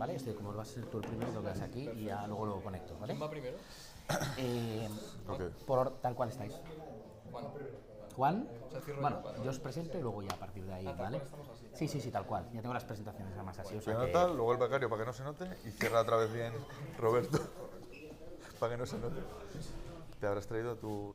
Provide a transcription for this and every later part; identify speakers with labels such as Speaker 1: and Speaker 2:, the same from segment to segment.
Speaker 1: ¿vale? Como vas a ser tú el primero, lo que das aquí y ya luego lo conecto, ¿vale?
Speaker 2: ¿Quién va primero?
Speaker 1: Eh,
Speaker 3: Ok.
Speaker 1: tal cual estáis.
Speaker 2: Juan.
Speaker 1: Juan,
Speaker 2: O sea, cierro
Speaker 1: bueno,
Speaker 2: yo. Vale,
Speaker 1: yo
Speaker 2: vale.
Speaker 1: os presento y luego ya a partir de ahí,
Speaker 2: Ah, tal
Speaker 1: ¿vale?
Speaker 2: cual estamos así.
Speaker 1: Sí, sí, sí, tal cual. Ya tengo las presentaciones además así, o sea
Speaker 3: Primero
Speaker 1: que...
Speaker 3: tal, luego el becario para que no se note y cierra otra vez bien Roberto para que no se note. Te habrás traído tu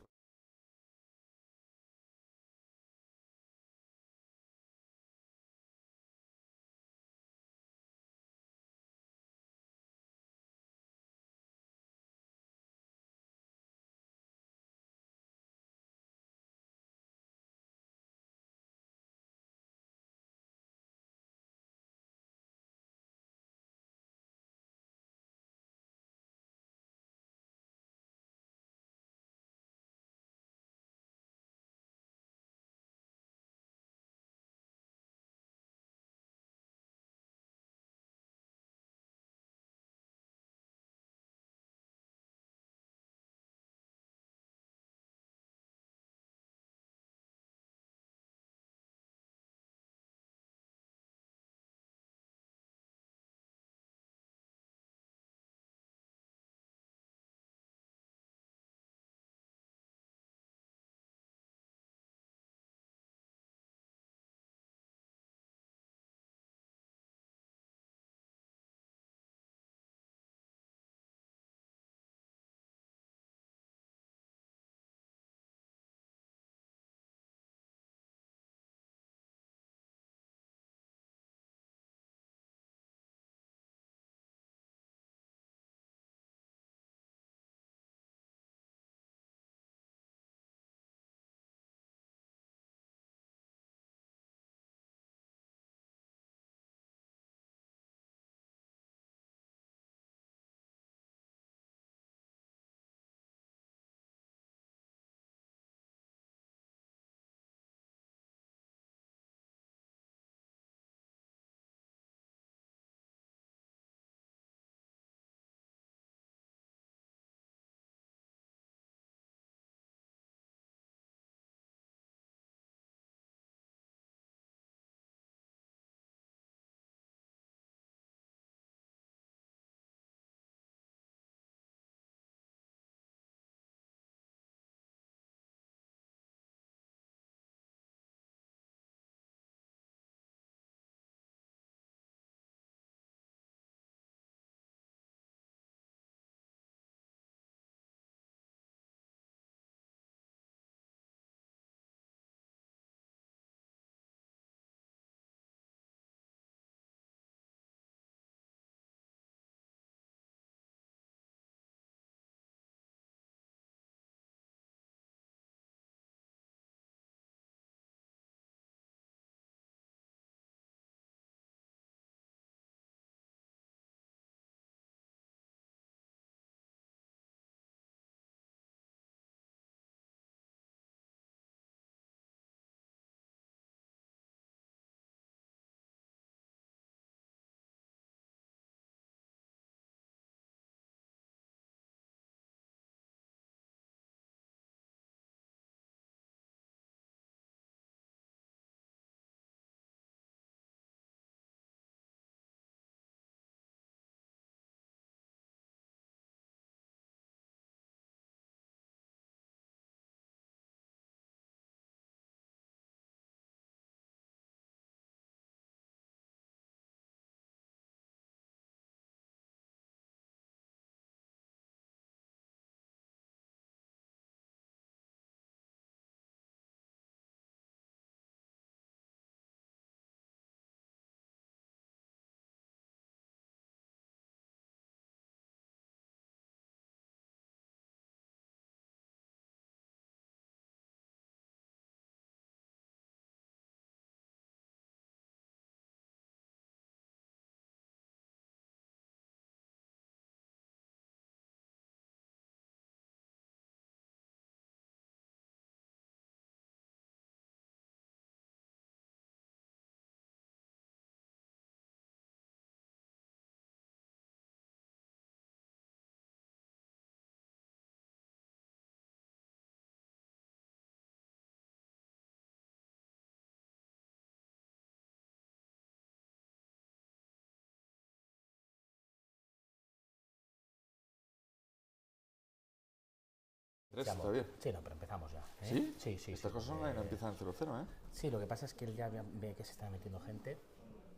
Speaker 3: 3, está bien.
Speaker 1: Sí, no, pero empezamos ya. ¿eh?
Speaker 3: ¿Sí?
Speaker 1: Sí, sí.
Speaker 3: Estas
Speaker 1: sí,
Speaker 3: cosas online no empiezan en 0-0, ¿eh?
Speaker 1: Sí, lo que pasa es que él ya ve que se está metiendo gente.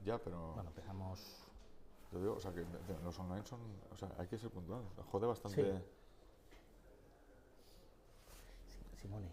Speaker 3: Ya, pero...
Speaker 1: Bueno, empezamos...
Speaker 3: Yo digo, o sea, que los online son... O sea, hay que ser puntual. Jode bastante...
Speaker 1: Sí. Simone,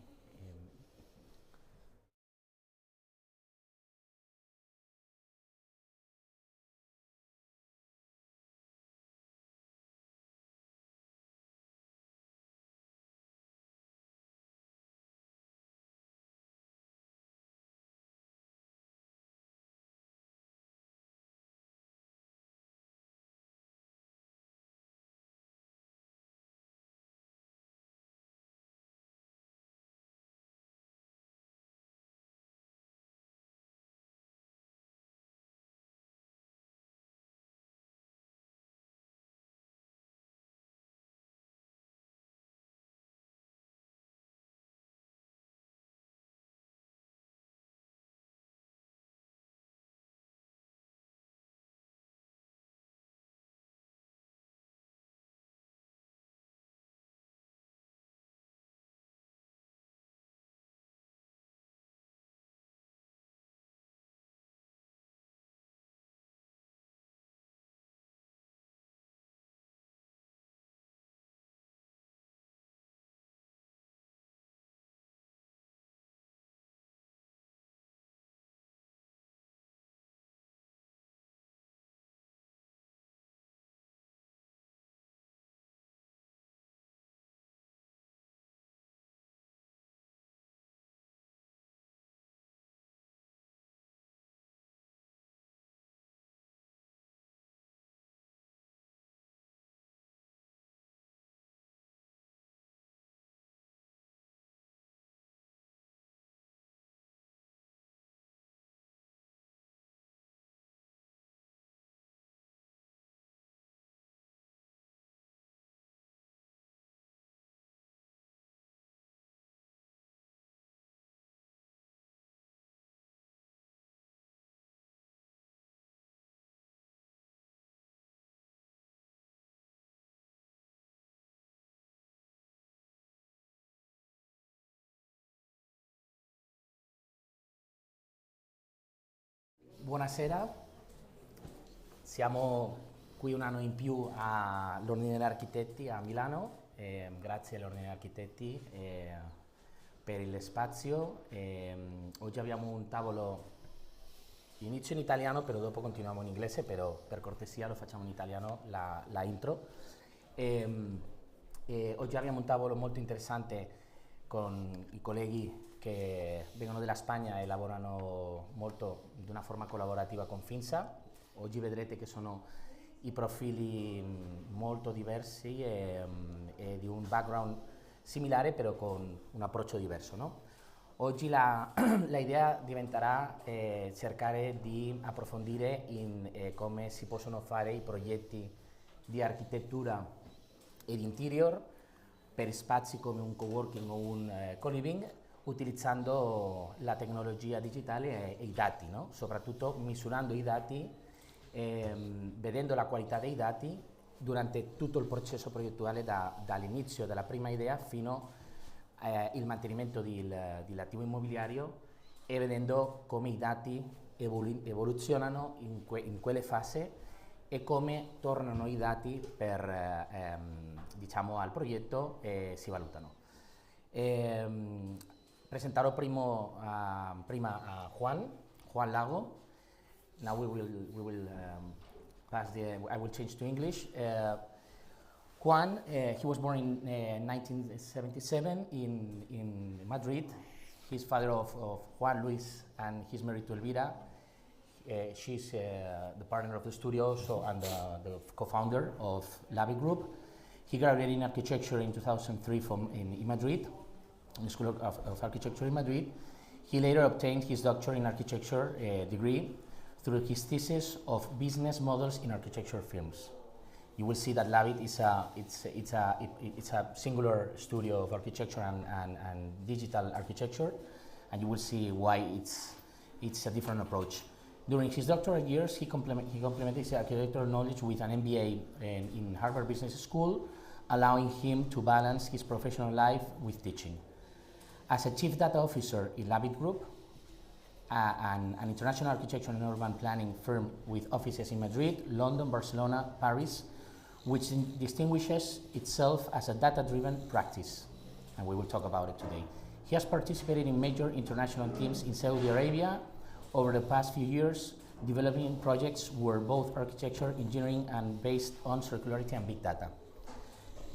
Speaker 1: buonasera, siamo qui un anno in più all'Ordine degli Architetti a Milano, grazie all'Ordine degli Architetti per il spazio. Oggi abbiamo un tavolo, inizio in italiano, però dopo continuiamo in inglese, però per cortesia lo facciamo in italiano la intro. Oggi abbiamo un tavolo molto interessante con i colleghi che vengono dalla Spagna e lavorano molto di una forma collaborativa con Finsa. Oggi vedrete che sono i profili molto diversi e di un background similare però con un approccio diverso, no? Oggi la idea diventerà cercare di approfondire in come si possono fare i progetti di architettura ed interior per spazi come un coworking o un co-living, utilizzando la tecnologia digitale e i dati, no? Soprattutto misurando i dati, vedendo la qualità dei dati durante tutto il processo progettuale dall'inizio della prima idea fino al mantenimento dell'attivo immobiliario e vedendo come i dati evoluzionano in quelle fasi e come tornano i dati diciamo, al progetto e si valutano. Presentarò prima a Juan Lago. Now we will pass I will change to English. Juan, he was born in 1977 in Madrid. He's father of Juan Luis and he's married to Elvira. She's the partner of the studio and the co-founder of Lavi Group. He graduated in architecture in 2003 in Madrid, in the School of Architecture in Madrid. He later obtained his doctorate in architecture degree through his thesis of business models in architecture firms. You will see that Lavit is a singular studio of architecture and digital architecture, and you will see why it's a different approach. During his doctoral years, he complemented his architectural knowledge with an MBA in Harvard Business School, allowing him to balance his professional life with teaching. As a chief data officer in Labit Group, an international architecture and urban planning firm with offices in Madrid, London, Barcelona, Paris, which distinguishes itself as a data-driven practice, and we will talk about it today. He has participated in major international teams in Saudi Arabia over the past few years, developing projects where both architecture, engineering, and based on circularity and big data.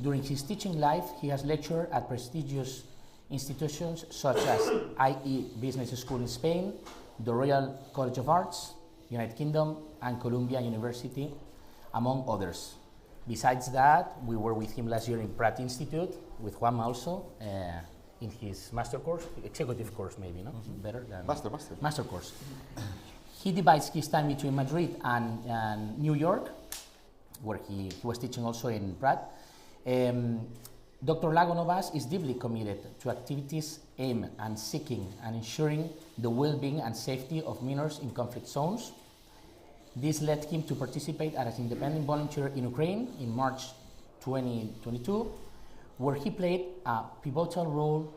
Speaker 1: During his teaching life, he has lectured at prestigious institutions such as IE Business School in Spain, the Royal College of Arts, United Kingdom, and Columbia University, among others. Besides that, we were with him last year in Pratt Institute, with Juanma also, in his master course, executive course maybe, no? Better than... Master course. He divides his time between Madrid and New York, where he was teaching also in Pratt. Dr. Lago Novas is deeply committed to activities aimed at seeking and ensuring the well-being and safety of minors in conflict zones. This led him to participate as an independent volunteer in Ukraine in March 2022, where he played a pivotal role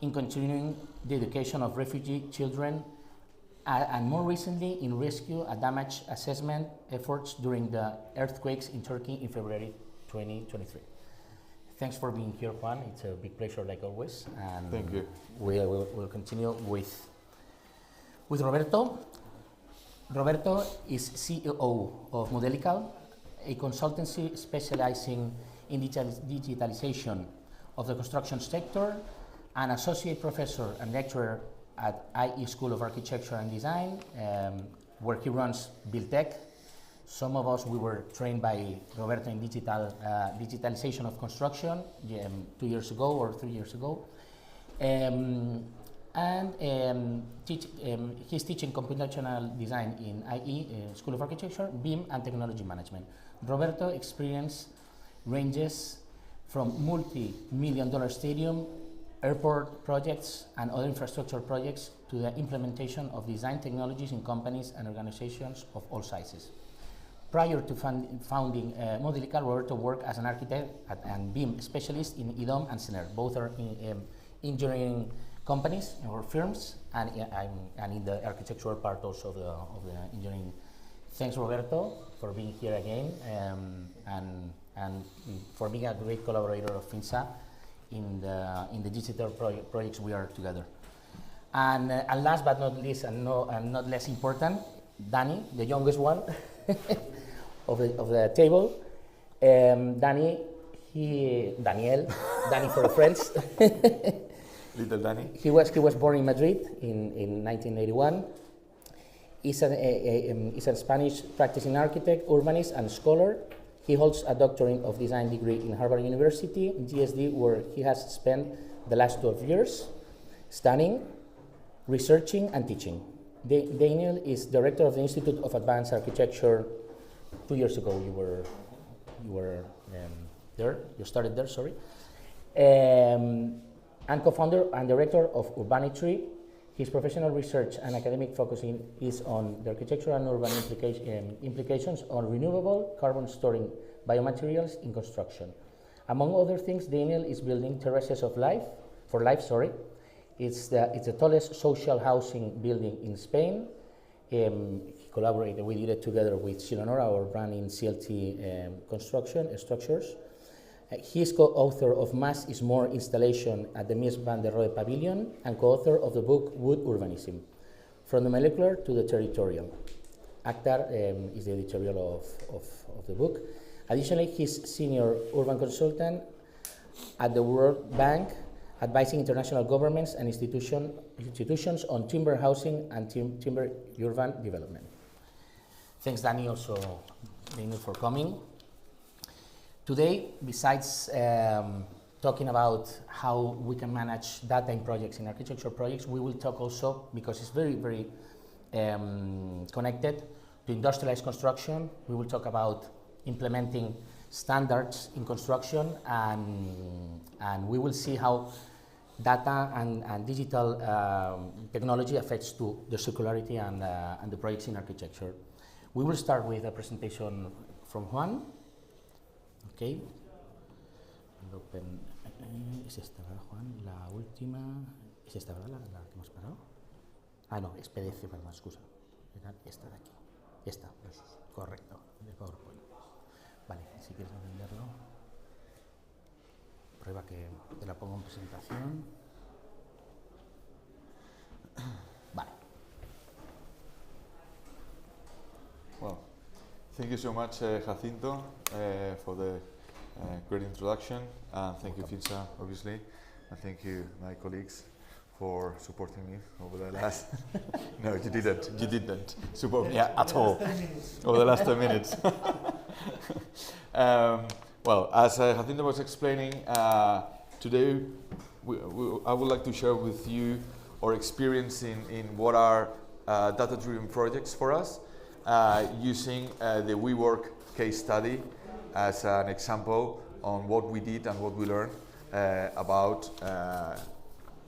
Speaker 1: in continuing the education of refugee children and more recently in rescue and damage assessment efforts during the earthquakes in Turkey in February 2023. Thanks for being here, Juan. It's a big pleasure, like always. And
Speaker 3: thank you.
Speaker 1: We'll continue with Roberto. Roberto is CEO of Modelical, a consultancy specializing in digitalization of the construction sector, an associate professor and lecturer at IE School of Architecture and Design, where he runs Buildtech. Some of us, we were trained by Roberto in digitalization of construction 2 years ago or 3 years ago. He's teaching computational design in IE, School of Architecture, BIM, and technology management. Roberto's experience ranges from multi-million-dollar stadium, airport projects, and other infrastructure projects to the implementation of design technologies in companies and organizations of all sizes. Prior to founding Modelical, Roberto worked as an architect and BIM specialist in IDOM and CENER. Both are engineering companies or firms, and in the architectural part also of the engineering. Thanks, Roberto, for being here again, and for being a great collaborator of Finsa in the digital projects we are together. And last but not least, and not less important, Danny, the youngest one of the table. Danny for the friends.
Speaker 3: Little Danny.
Speaker 1: He was born in Madrid in 1981. He's a Spanish practicing architect, urbanist, and scholar. He holds a Doctorate of Design degree in Harvard University, GSD, where he has spent the last 12 years studying, researching, and teaching. Daniel is director of the Institute of Advanced Architecture. 2 years ago, you were there. You started there. Sorry. And co-founder and director of Urbanitry. His professional research and academic focusing is on the architectural and urban implications on renewable carbon storing biomaterials in construction. Among other things, Daniel is building Terraces for Life. It's the tallest social housing building in Spain. He collaborated, we did it together with Silonora, our brand in CLT construction structures. He is co-author of Mass is More installation at the Mies van der Rohe Pavilion and co-author of the book Wood Urbanism, From the Molecular to the Territorial. Akhtar is the editorial of the book. Additionally, he's senior urban consultant at the World Bank, advising international governments and institutions on timber housing and timber urban development. Thanks, Danny, also, Daniel, for coming. Today, besides talking about how we can manage data in projects, in architecture projects, we will talk also, because it's very, very connected to industrialized construction. We will talk about implementing standards in construction, and we will see how data and digital technology affects to the circularity and the projects in architecture. We will start with a presentation from Juan. Okay. Open, es esta, ¿verdad, Juan? La última, es esta, ¿verdad? La que hemos parado. Ah, no, es PDF, perdón, excusa. Era esta de aquí. Esta, correcto, de PowerPoint. Vale, si quieres entenderlo, prueba que te la pongo en presentación. Vale.
Speaker 3: Well, thank you so much, Jacinto, for the great introduction, and thank you, Finsa, obviously, and thank you, my colleagues, for supporting me over the last. No, you didn't support me at all over the last 10 minutes. Well, as Jacinto was explaining, today I would like to share with you our experience in what are data-driven projects for us, using the WeWork case study as an example on what we did and what we learned about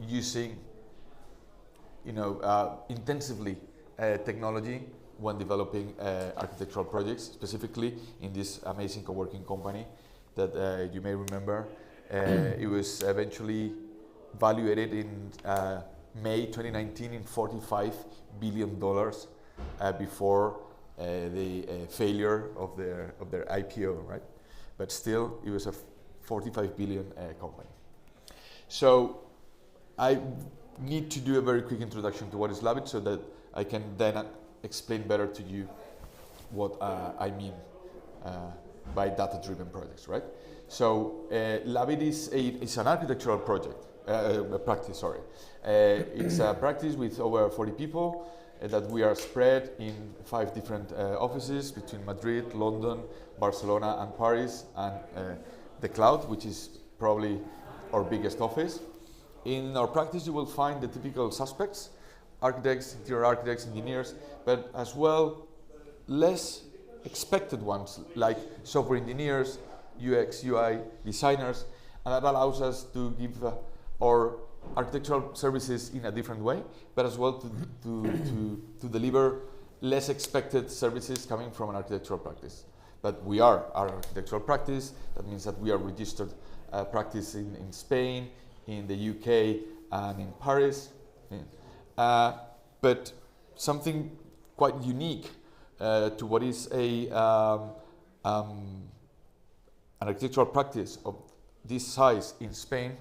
Speaker 3: using, intensively technology when developing architectural projects, specifically in this amazing co-working company that you may remember. It was eventually valuated in May 2019 in $45 billion before the failure of their IPO, right? But still, it was a 45 billion company. So I need to do a very quick introduction to what is Labit so that I can then explain better to you what I mean by data-driven projects, right? So Labit is an architectural practice. It's a practice with over 40 people that we are spread in 5 different offices between Madrid, London, Barcelona, and Paris, and the cloud, which is probably our biggest office. In our practice, you will find the typical suspects: architects, interior architects, engineers, but as well less expected ones like software engineers, UX, UI designers, and that allows us to give our architectural services in a different way, but as well to deliver less expected services coming from an architectural practice. But we are our architectural practice. That means that we are registered practice in Spain, in the UK, and in Paris. But something quite unique to what is an architectural practice of this size in Spain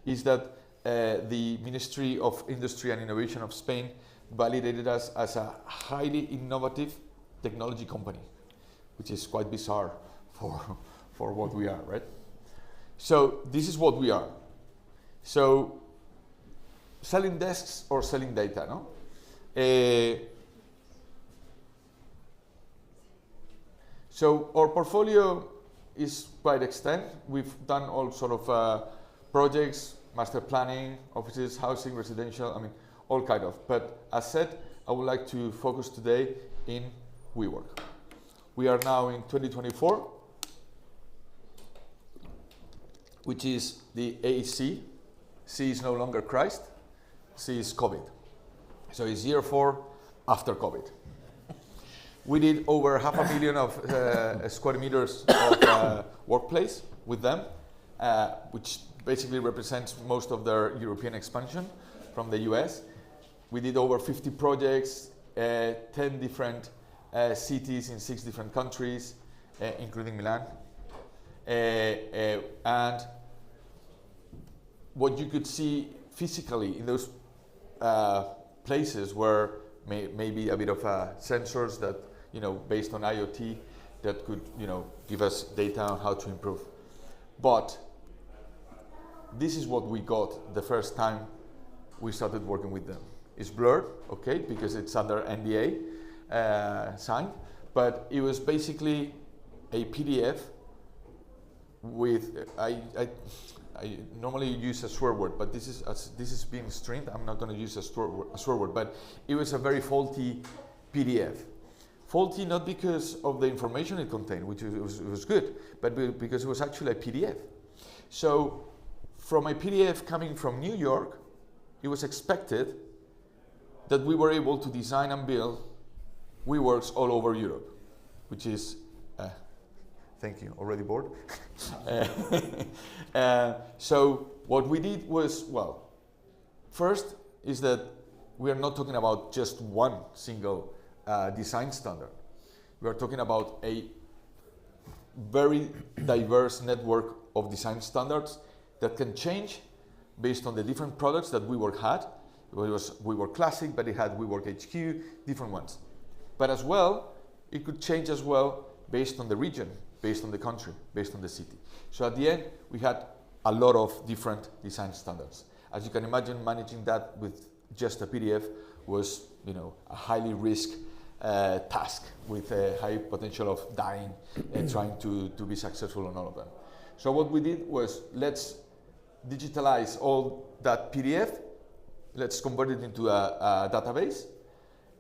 Speaker 3: is that the Ministry of Industry and Innovation of Spain validated us as a highly innovative technology company, which is quite bizarre for what we are, right? So this is what we are. So selling desks or selling data, no? So our portfolio is quite extent. We've done all sort of projects, master planning, offices, housing, residential, I mean, all kind of. But as said, I would like to focus today in WeWork. We are now in 2024, which is the AC. C is no longer Christ, C is COVID. So it's year 4 after COVID. We did over 500,000 of square meters of workplace with them, which basically represents most of their European expansion from the US. We did over 50 projects, 10 different cities in 6 different countries, including Milan. And what you could see physically in those places were maybe a bit of sensors that, based on IoT, that could, give us data on how to improve. But this is what we got the first time we started working with them. It's blurred, okay, because it's under NDA signed, but it was basically a PDF with, I normally use a swear word, but this is being streamed. I'm not going to use a swear word, but it was a very faulty PDF. Faulty not because of the information it contained, which was good, but because it was actually a PDF. So from a PDF coming from New York, it was expected that we were able to design and build WeWorks all over Europe, which is, thank you, already bored? So what we did was, well, first is that we are not talking about just one single design standard. We are talking about a very diverse network of design standards that can change based on the different products that WeWork had. It was WeWork Classic, but it had WeWork HQ, different ones. But as well, it could change as well based on the region, based on the country, based on the city. So at the end, we had a lot of different design standards. As you can imagine, managing that with just a PDF was, a highly risk task with a high potential of dying and trying to be successful on all of them. So what we did was, let's digitalize all that PDF, let's convert it into a database,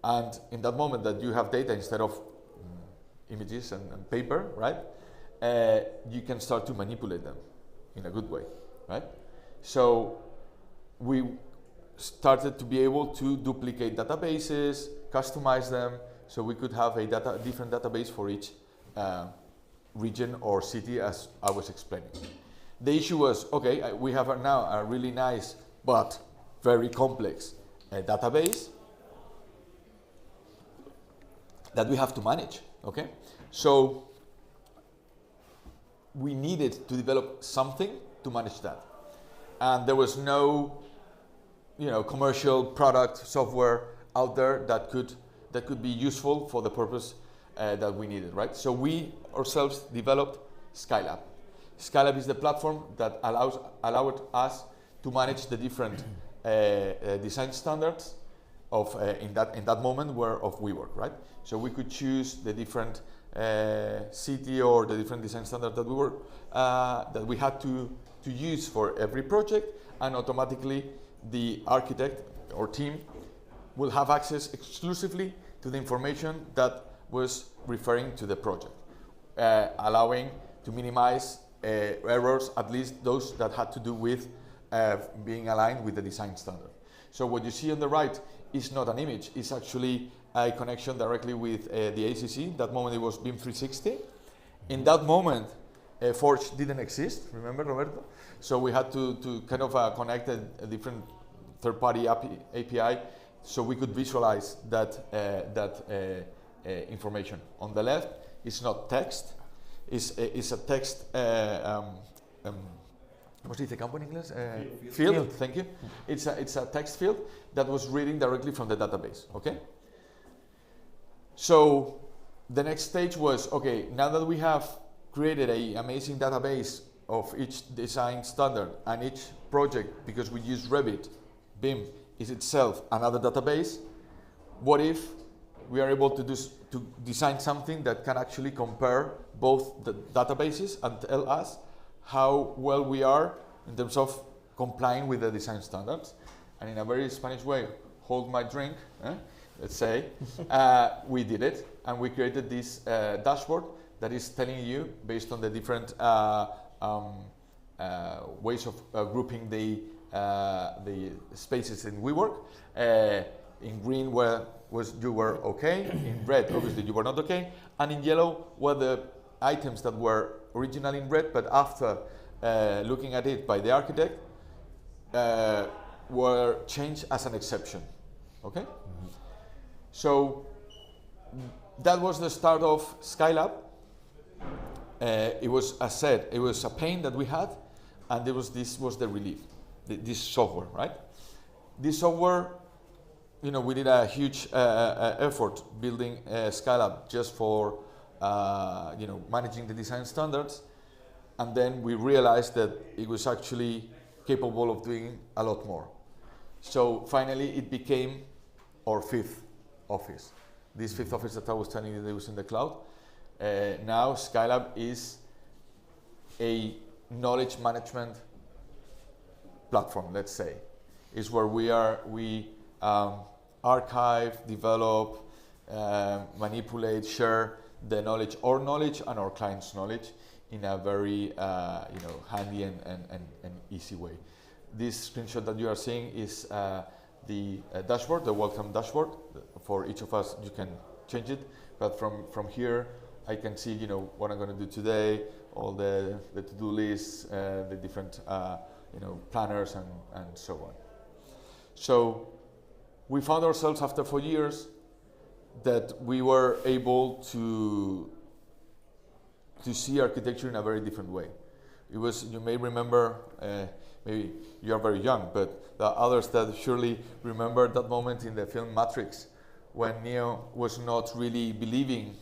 Speaker 3: and in that moment that you have data instead of images and paper, right, you can start to manipulate them in a good way, right? So we started to be able to duplicate databases, customize them, so we could have a different database for each region or city, as I was explaining. The issue was, okay, we have now a really nice but very complex database that we have to manage, okay? So we needed to develop something to manage that. And there was no, commercial product software out there that could be useful for the purpose that we needed, right? So we ourselves developed Skylab. Skylab is the platform that allowed us to manage the different design standards of in that moment were of WeWork, right? So we could choose the different city or the different design standard that we had to use for every project, and automatically the architect or team will have access exclusively to the information that was referring to the project, allowing to minimize errors, at least those that had to do with being aligned with the design standard. So what you see on the right is not an image, it's actually a connection directly with the ACC. That moment it was BIM 360. In that moment, Forge didn't exist, remember, Roberto? So we had to kind of connect a different third-party API so we could visualize that information. On the left, it's not text, it's a text, ¿cómo se dice campo en inglés? Field, thank you. It's a text field that was reading directly from the database, okay? So the next stage was, okay, now that we have created an amazing database of each design standard and each project, because we use Revit, BIM is itself another database, what if we are able to design something that can actually compare both the databases and tell us how well we are in terms of complying with the design standards? And in a very Spanish way, hold my drink, let's say, we did it, and we created this dashboard that is telling you, based on the different ways of grouping the spaces in WeWork. In green you were okay, in red obviously you were not okay, and in yellow were the items that were originally in red, but after looking at it by the architect, were changed as an exception, okay? Mm-hmm. So that was the start of Skylab. It was, as said, it was a pain that we had, and this was the relief, this software, right? This software, we did a huge effort building Skylab just for, managing the design standards, and then we realized that it was actually capable of doing a lot more. So finally, it became our fifth office. This fifth office that I was telling you that was in the cloud. Now Skylab is a knowledge management platform, let's say. It's where we archive, develop, manipulate, share the knowledge, our knowledge and our clients' knowledge in a very handy and easy way. This screenshot that you are seeing is the dashboard, the welcome dashboard. For each of us, you can change it, but from here I can see what I'm going to do today, all the to-do lists, the different planners and so on. So we found ourselves after 4 years that we were able to see architecture in a very different way. It was, you may remember, maybe you are very young, but there are others that surely remember that moment in the film Matrix when Neo was not really believing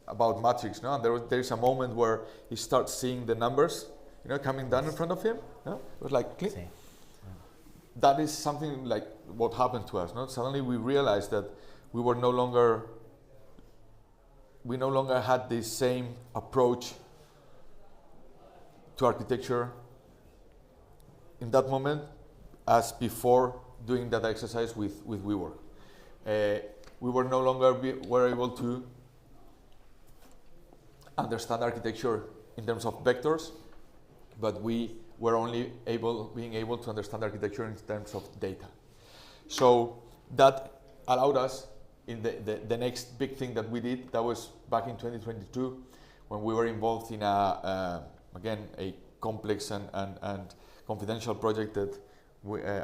Speaker 3: about Matrix. No, there's a moment where he starts seeing the numbers, coming down in front of him. No? It was like click. That is something like what happened to us. No? Suddenly we realized that we no longer had the same approach to architecture in that moment as before doing that exercise with WeWork. We were no longer were able to understand architecture in terms of vectors, but we were only being able to understand architecture in terms of data. So that allowed us in the next big thing that we did. That was back in 2022 when we were involved in again a complex and confidential project that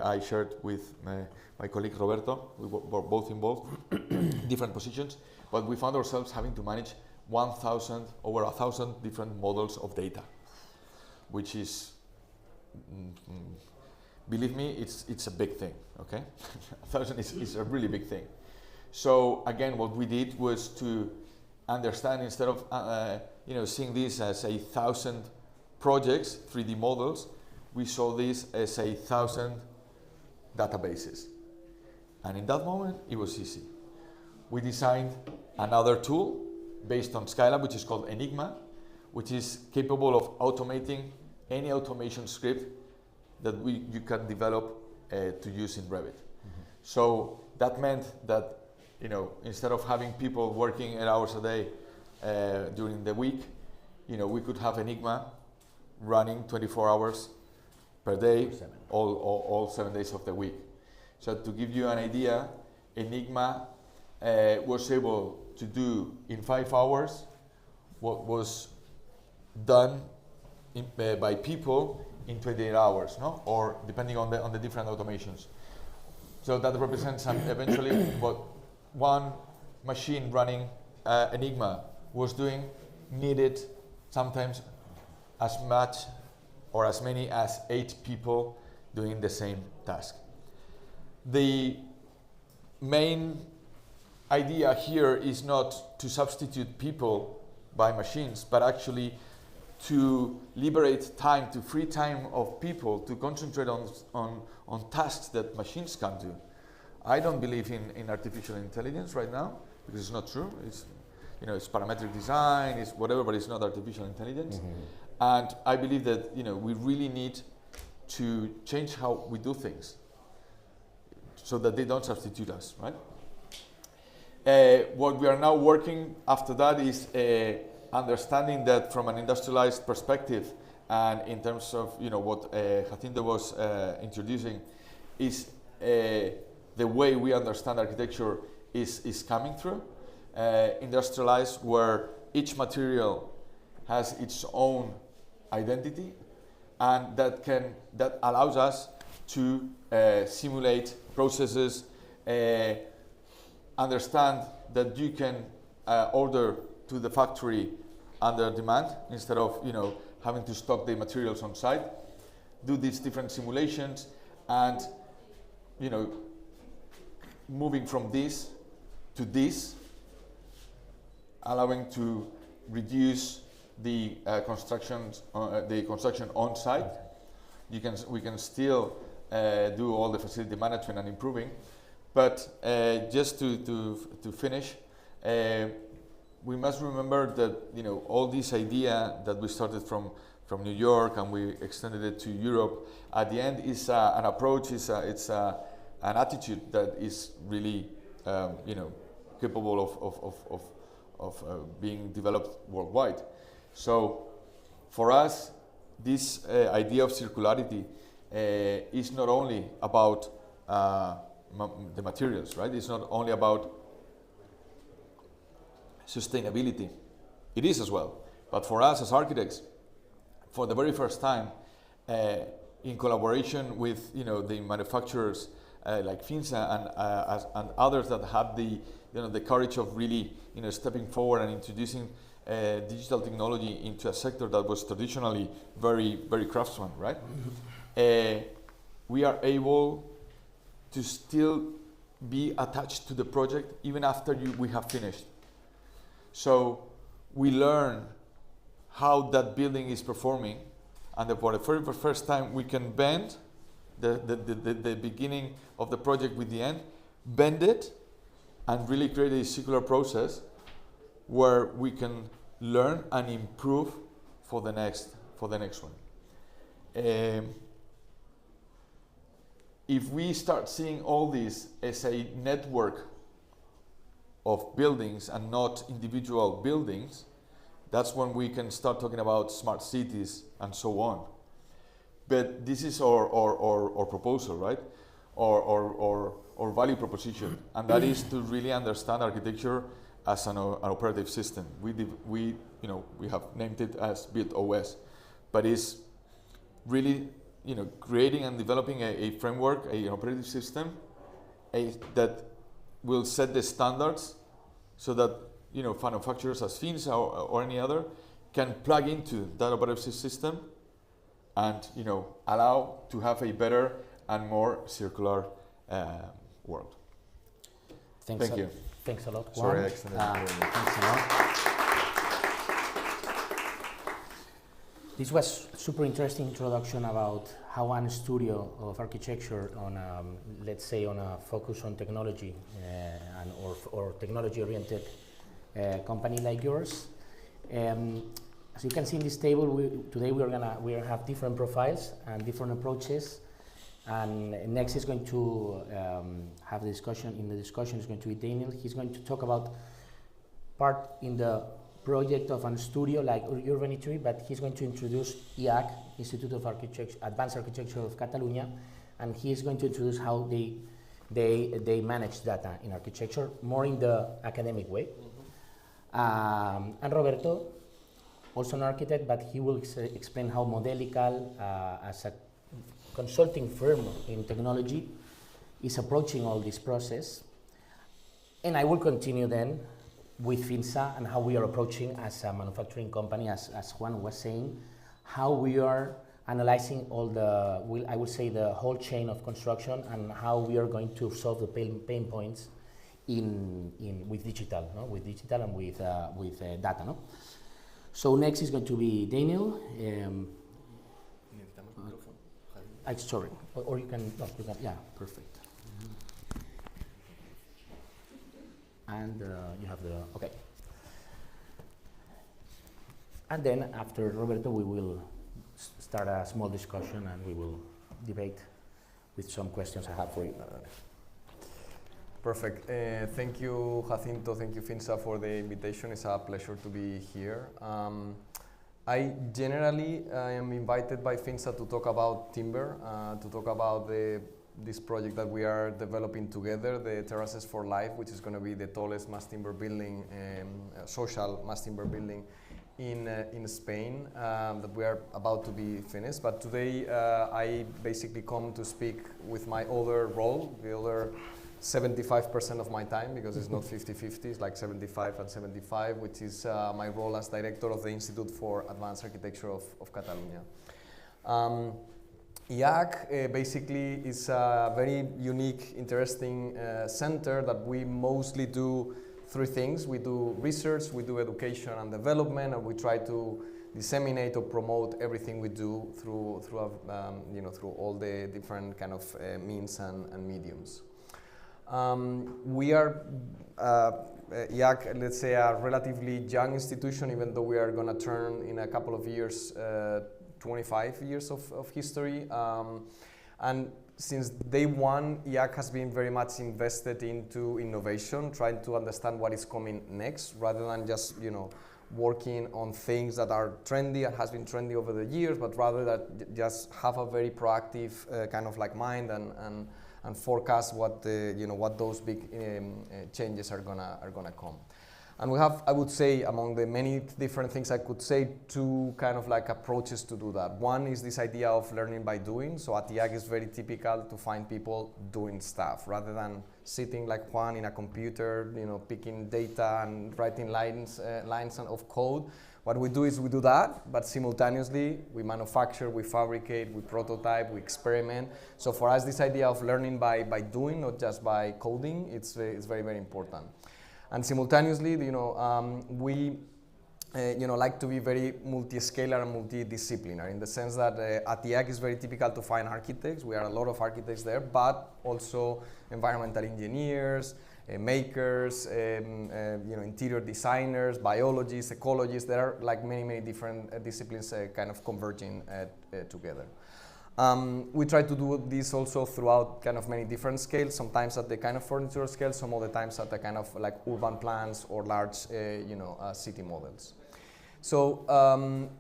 Speaker 3: I shared with my colleague Roberto. We were both involved in different positions, but we found ourselves having to manage over 1,000 different models of data, which is, believe me, it's a big thing. Okay, 1,000 is a really big thing. So again, what we did was to understand, instead of seeing this as 1,000 projects, 3D models, we saw this as 1,000 databases. And in that moment, it was easy. We designed another tool based on Skylab, which is called Enigma, which is capable of automating any automation script that you can develop to use in Revit. Mm-hmm. So that meant that instead of having people working 8 hours a day during the week, we could have Enigma running 24 hours per day, all 7 days of the week. So to give you an idea, Enigma was able to do in 5 hours what was done by people in 28 hours, no? Or depending on the different automations. So that represents eventually what one machine running Enigma was doing needed sometimes as much or as many as 8 people doing the same task. The main idea here is not to substitute people by machines, but actually to liberate time, to free time of people to concentrate on tasks that machines can do. I don't believe in artificial intelligence right now, because it's not true. It's parametric design, it's whatever, but it's not artificial intelligence. Mm-hmm. And I believe that we really need to change how we do things so that they don't substitute us, right? What we are now working after that is understanding that from an industrialized perspective, and in terms of what Jacinto was introducing, is the way we understand architecture is coming through. Industrialized, where each material has its own identity, and that allows us to simulate processes, understand that you can order to the factory under demand instead of having to stock the materials on site, do these different simulations, and moving from this to this, allowing to reduce the construction on site. We can still do all the facility management and improving, but just to finish, we must remember that all this idea that we started from New York and we extended it to Europe, at the end is an approach, it's an attitude that is really capable of being developed worldwide. So for us, this idea of circularity is not only about the materials, right? It's not only about sustainability. It is as well. But for us as architects, for the very first time, in collaboration with the manufacturers like Finsa and others that had the courage of really stepping forward and introducing digital technology into a sector that was traditionally very craftsman, right? We are able to still be attached to the project even after we have finished. So we learn how that building is performing, and for the very first time we can bend the beginning of the project with the end, bend it, and really create a circular process where we can learn and improve for the next one. If we start seeing all this as a network of buildings and not individual buildings, that's when we can start talking about smart cities and so on. But this is our proposal, right? Or value proposition, and that is to really understand architecture as an operative system. We have named it as Build OS, but it's really creating and developing a framework, an operative system that will set the standards so that manufacturers as Finsa or any other can plug into that operative system and allow to have a better and more circular world. Thank you.
Speaker 1: Thanks a lot, Juan.
Speaker 3: Sorry, I extended.
Speaker 1: Thanks a lot. This was super interesting introduction about how one studio of architecture on, let's say, on a focus on technology or technology-oriented company like yours. As you can see in this table, today we have different profiles and different approaches. And next is going to have the discussion. In the discussion is going to be Daniel. He's going to talk about part in the project of a studio like Urbanitory, but he's going to introduce IAC, Institute of Architecture, Advanced Architecture of Catalonia, and he is going to introduce how they manage data in architecture, more in the academic way. And Roberto, also an architect, but he will explain how Modelical, as a consulting firm in technology, is approaching all this process. And I will continue then with Finsa and how we are approaching as a manufacturing company, as Juan was saying, how we are analyzing all I would say the whole chain of construction and how we are going to solve the pain points with digital, no? With digital and with data. No? So next is going to be Daniel. Sorry, or you can, yeah, perfect. And you have okay. And then after Roberto, we will start a small discussion and we will debate with some questions I have for you.
Speaker 2: Perfect. Thank you, Jacinto. Thank you, Finsa, for the invitation. It's a pleasure to be here. I generally am invited by Finsa to talk about timber, to talk about this project that we are developing together, the Terraces for Life, which is going to be the tallest mass timber building, social mass timber building in Spain, that we are about to be finished. But today I basically come to speak with my other role, the other 75% of my time, because it's not 50-50, it's like 75 and 75, which is my role as director of the Institute for Advanced Architecture of Catalonia. IAC basically is a very unique, interesting center that we mostly do three things. We do research, we do education and development, and we try to disseminate or promote everything we do through all the different kind of means and mediums. We are IAC, let's say, a relatively young institution, even though we are going to turn in a couple of years 25 years of history. And since day one, IAC has been very much invested into innovation, trying to understand what is coming next, rather than just working on things that are trendy and has been trendy over the years, but rather that just have a very proactive kind of like mind and forecast what what those big changes are gonna come. And we have, I would say, among the many different things I could say, two kind of like approaches to do that. One is this idea of learning by doing. So at IAG it's very typical to find people doing stuff rather than sitting like Juan in a computer, picking data and writing lines of code. What we do is we do that, but simultaneously we manufacture, we fabricate, we prototype, we experiment. So for us, this idea of learning by doing, not just by coding, it's very, very important. And simultaneously, we like to be very multi-scalar and multidisciplinary in the sense that at IAG it's very typical to find architects. We are a lot of architects there, but also environmental engineers, makers, interior designers, biologists, ecologists. There are like many different disciplines kind of converging together. We try to do this also throughout kind of many different scales, sometimes at the kind of furniture scale, some other times at the kind of like urban plans or large city models. So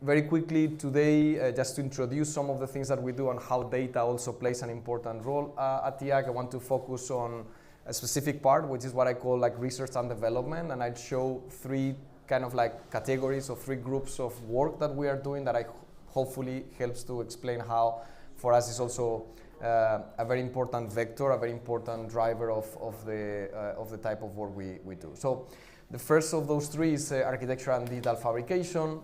Speaker 2: very quickly today, just to introduce some of the things that we do and how data also plays an important role at IAG, I want to focus on a specific part, which is what I call like research and development, and I'd show three kind of like categories or three groups of work that we are doing that I hopefully helps to explain how for us is also a very important vector, a very important driver of the type of work we do. So the first of those three is architecture and digital fabrication.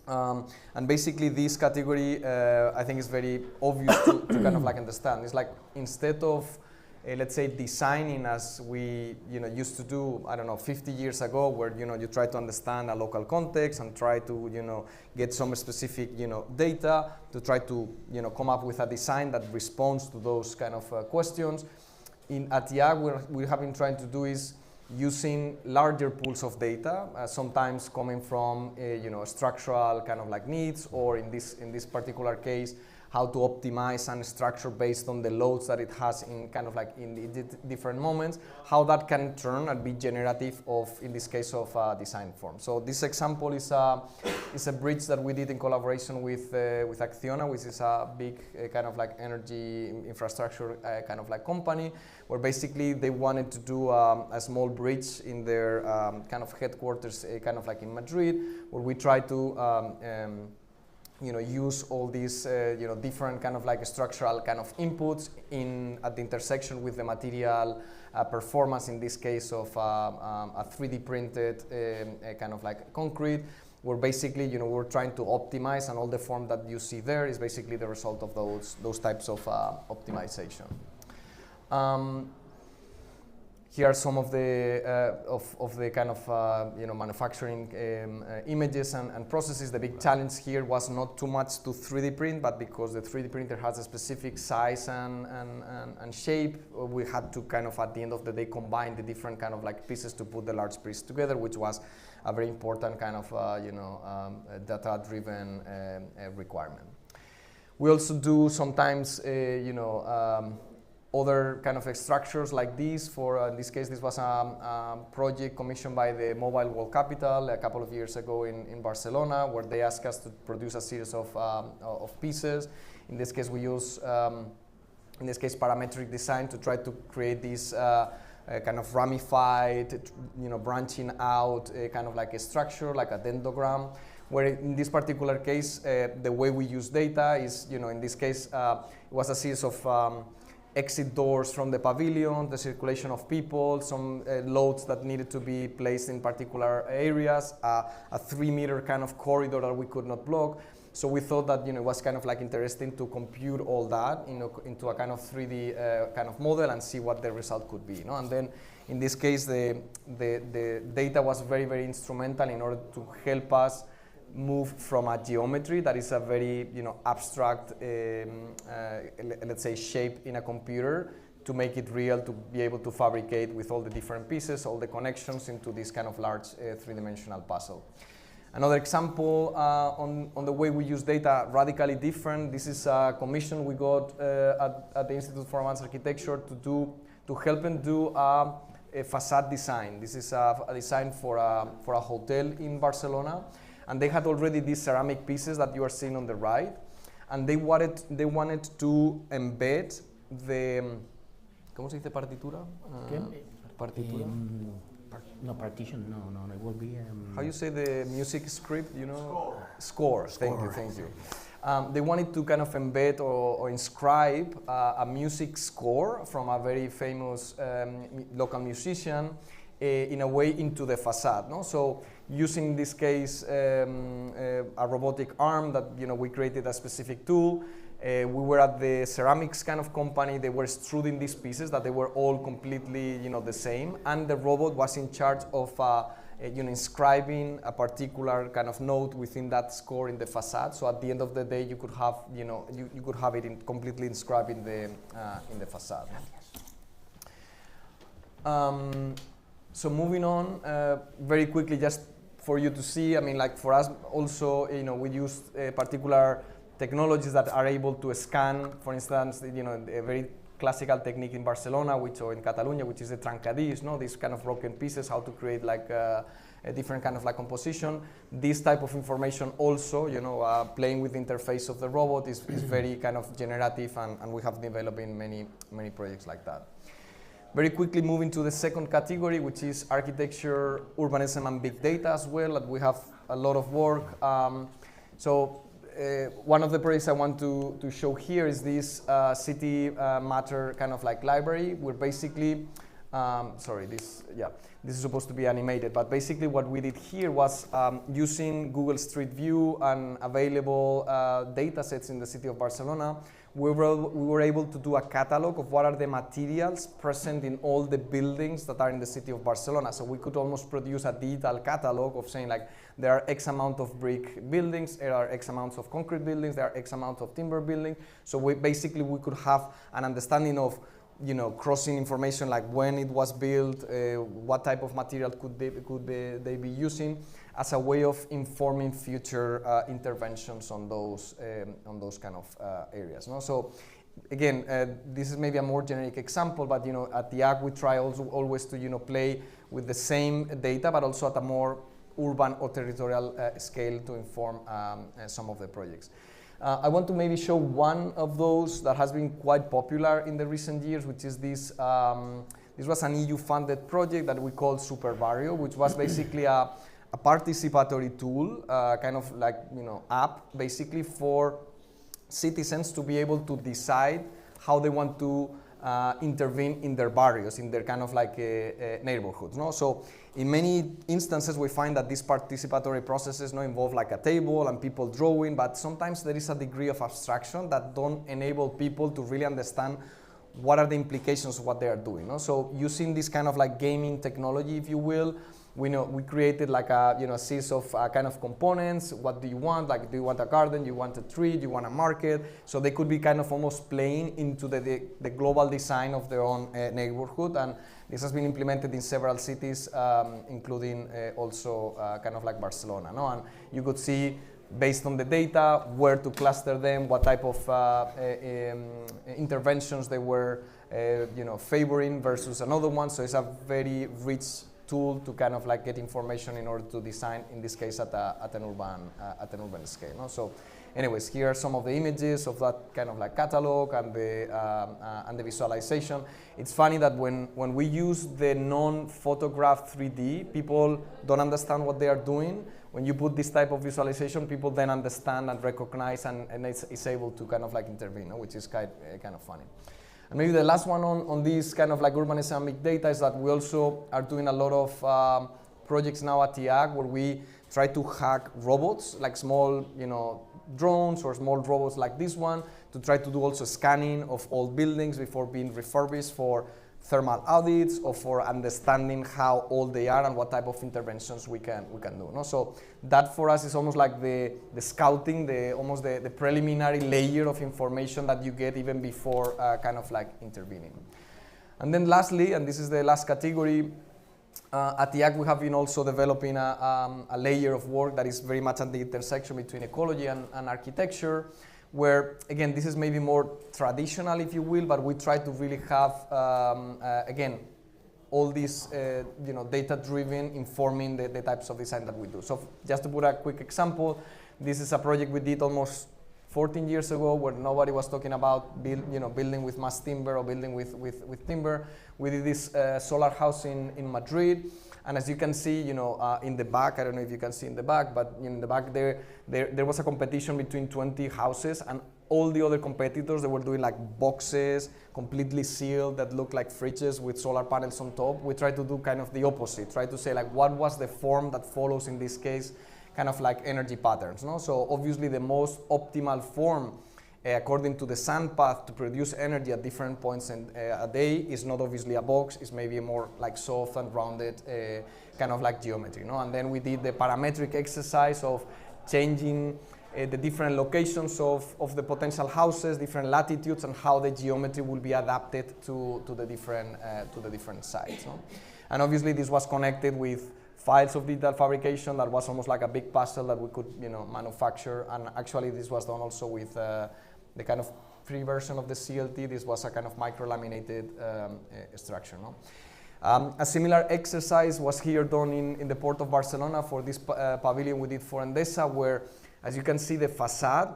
Speaker 2: And basically this category I think is very obvious to kind of like understand. It's like instead of let's say designing as we used to do, I don't know, 50 years ago, where you try to understand a local context and try to get some specific data to try to come up with a design that responds to those kind of questions. At IAG, what we have been trying to do is using larger pools of data, sometimes coming from structural kind of like needs, or in this particular case, how to optimize and structure based on the loads that it has in kind of like in the different moments, how that can turn and be generative of, in this case, of design form. So this example is a bridge that we did in collaboration with Acciona, which is a big kind of like energy infrastructure kind of like company, where basically they wanted to do a small bridge in their kind of headquarters, kind of like in Madrid, where we try to use all these different kind of like structural kind of inputs at the intersection with the material performance, in this case of a 3D printed kind of like concrete, where basically we're trying to optimize, and all the form that you see there is basically the result of those types of optimization. Here are some of the kind of manufacturing images and processes. The big challenge here was not too much to 3D print, but because the 3D printer has a specific size and shape, we had to kind of at the end of the day combine the different kind of like pieces to put the large piece together, which was a very important kind of data-driven requirement. We also do sometimes other kind of structures like this. For in this case, this was a project commissioned by the Mobile World Capital a couple of years ago in Barcelona, where they asked us to produce a series of pieces. In this case, we use parametric design to try to create this kind of ramified, branching out kind of like a structure, like a dendrogram. Where in this particular case, the way we use data is, in this case, it was a series of exit doors from the pavilion, the circulation of people, some loads that needed to be placed in particular areas, a 3-meter kind of corridor that we could not block. So we thought that it was kind of like interesting to compute all that into a kind of 3D kind of model and see what the result could be. And then in this case, the data was very, very instrumental in order to help us move from a geometry that is a very abstract let's say shape in a computer, to make it real, to be able to fabricate with all the different pieces, all the connections into this kind of large three-dimensional puzzle. Another example on the way we use data, radically different. This is a commission we got at the Institute for Advanced Architecture to help them do a facade design. This is a design for a hotel in Barcelona. And they had already these ceramic pieces that you are seeing on the right, and they wanted to embed the ¿cómo se dice partitura? Partitura.
Speaker 1: No, partition, no, it will be...
Speaker 2: How you say the music script, you know? Score. Thank you. They wanted to kind of embed or inscribe a music score from a very famous local musician in a way into the facade. No? So using in this case a robotic arm that we created a specific tool. We were at the ceramics kind of company. They were extruding these pieces that they were all completely the same, and the robot was in charge of inscribing a particular kind of note within that score in the facade. So at the end of the day, you could have you could have it completely inscribed in the facade. So moving on very quickly, just for you to see. I mean, like for us also, we use particular technologies that are able to scan, for instance, a very classical technique in Barcelona, or in Catalonia, which is the trencadís, these kind of broken pieces, how to create like a different kind of like composition. This type of information also, playing with the interface of the robot is very kind of generative, and we have developed in many projects like that. Very quickly moving to the second category, which is architecture, urbanism, and big data as well, that we have a lot of work. One of the projects I want to show here is this city matter kind of like library. We're basically, this is supposed to be animated, but basically what we did here was using Google Street View and available data sets in the city of Barcelona. We were able to do a catalog of what are the materials present in all the buildings that are in the city of Barcelona. So we could almost produce a digital catalog of saying like there are X amount of brick buildings, there are X amounts of concrete buildings, there are X amount of timber buildings. So we could have an understanding of crossing information like when it was built, what type of material could they be using, as a way of informing future interventions on those kind of areas. No? So again, this is maybe a more generic example, but at the ACT we try also always to play with the same data, but also at a more urban or territorial scale to inform some of the projects. I want to maybe show one of those that has been quite popular in the recent years, which is this. This was an EU-funded project that we called Super Barrio, which was basically a participatory tool, kind of like app, basically for citizens to be able to decide how they want to intervene in their barrios, in their kind of like neighborhoods. No? So in many instances we find that these participatory processes involve like a table and people drawing, but sometimes there is a degree of abstraction that don't enable people to really understand what are the implications of what they are doing. No? So using this kind of like gaming technology, if you will, we created like a series of kind of components. What do you want? Like, do you want a garden? Do you want a tree? Do you want a market? So they could be kind of almost playing into the global design of their own neighborhood. And this has been implemented in several cities, including also kind of like Barcelona. No? And you could see, based on the data, where to cluster them, what type of interventions they were favoring versus another one. So it's a very rich tool to kind of like get information in order to design, in this case at an urban scale. No? So anyways, here are some of the images of that kind of like catalog and the visualization. It's funny that when we use the non-photograph 3D, people don't understand what they are doing. When you put this type of visualization, people then understand and recognize and it's able to kind of like intervene, which is kind of funny. And maybe the last one on this kind of like urbanism and big data is that we also are doing a lot of projects now at TIAG where we try to hack robots, like small drones or small robots like this one, to try to do also scanning of old buildings before being refurbished for thermal audits or for understanding how old they are and what type of interventions we can do. No? So that for us is almost like the scouting, almost the preliminary layer of information that you get even before kind of like intervening. And then lastly, and this is the last category, at TIAG we have been also developing a layer of work that is very much at the intersection between ecology and architecture, where, again, this is maybe more traditional, if you will, but we try to really have, again, all these, data-driven, informing the types of design that we do. So just to put a quick example, this is a project we did almost 14 years ago where nobody was talking about building with mass timber or building with timber. We did this solar house in Madrid. And as you can see, in the back, I don't know if you can see in the back, but in the back there was a competition between 20 houses, and all the other competitors, they were doing like boxes, completely sealed, that looked like fridges with solar panels on top. We tried to do kind of the opposite, try to say like what was the form that follows, in this case, kind of like energy patterns. No? So obviously the most optimal form according to the sun path to produce energy at different points in a day is not obviously a box, it's maybe a more like soft and rounded kind of like geometry. No? And then we did the parametric exercise of changing the different locations of the potential houses, different latitudes, and how the geometry will be adapted to the different sites. No? And obviously this was connected with files of digital fabrication that was almost like a big puzzle that we could manufacture. And actually this was done also with the kind of pre-version of the CLT. This was a kind of micro-laminated structure. No? A similar exercise was here done in the port of Barcelona for this pavilion we did for Endesa, where, as you can see, the facade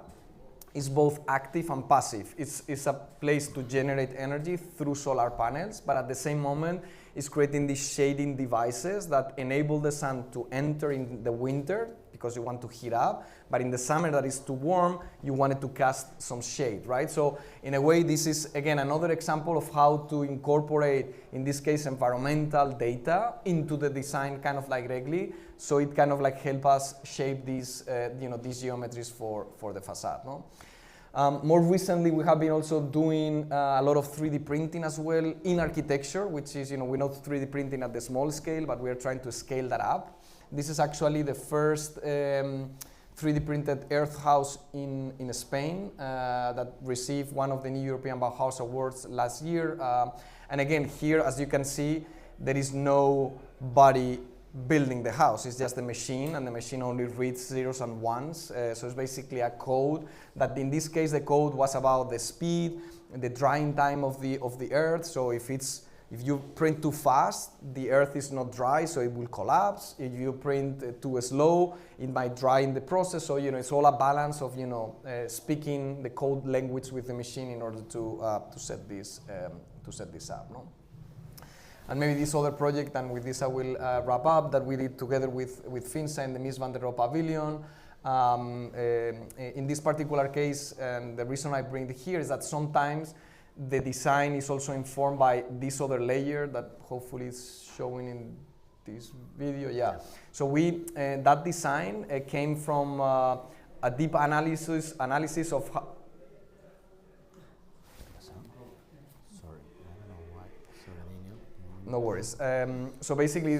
Speaker 2: is both active and passive. It's a place to generate energy through solar panels, but at the same moment, it's creating these shading devices that enable the sun to enter in the winter because you want to heat up, but in the summer that is too warm, you want it to cast some shade, right? So in a way, this is, again, another example of how to incorporate, in this case, environmental data into the design kind of like regularly, so it kind of like help us shape these, these geometries for the facade, no? More recently, we have been also doing a lot of 3D printing as well in architecture, which is, we know 3D printing at the small scale, but we are trying to scale that up. This is actually the first 3D printed earth house in Spain that received one of the new European Bauhaus Awards last year. And again, here, as you can see, there is no body building the house. It's just the machine, and the machine only reads zeros and ones. So it's basically a code that, in this case, the code was about the speed, the drying time of the earth. So if you print too fast, the earth is not dry, so it will collapse. If you print too slow, it might dry in the process. So it's all a balance of speaking the code language with the machine in order to set this up. No? And maybe this other project, and with this I will wrap up, that we did together with Finsa in the Mies van der Rohe pavilion. In this particular case, and the reason I bring it here is that sometimes the design is also informed by this other layer that hopefully is showing in this video. Yeah. So that design came from a deep analysis of how. No worries. So basically,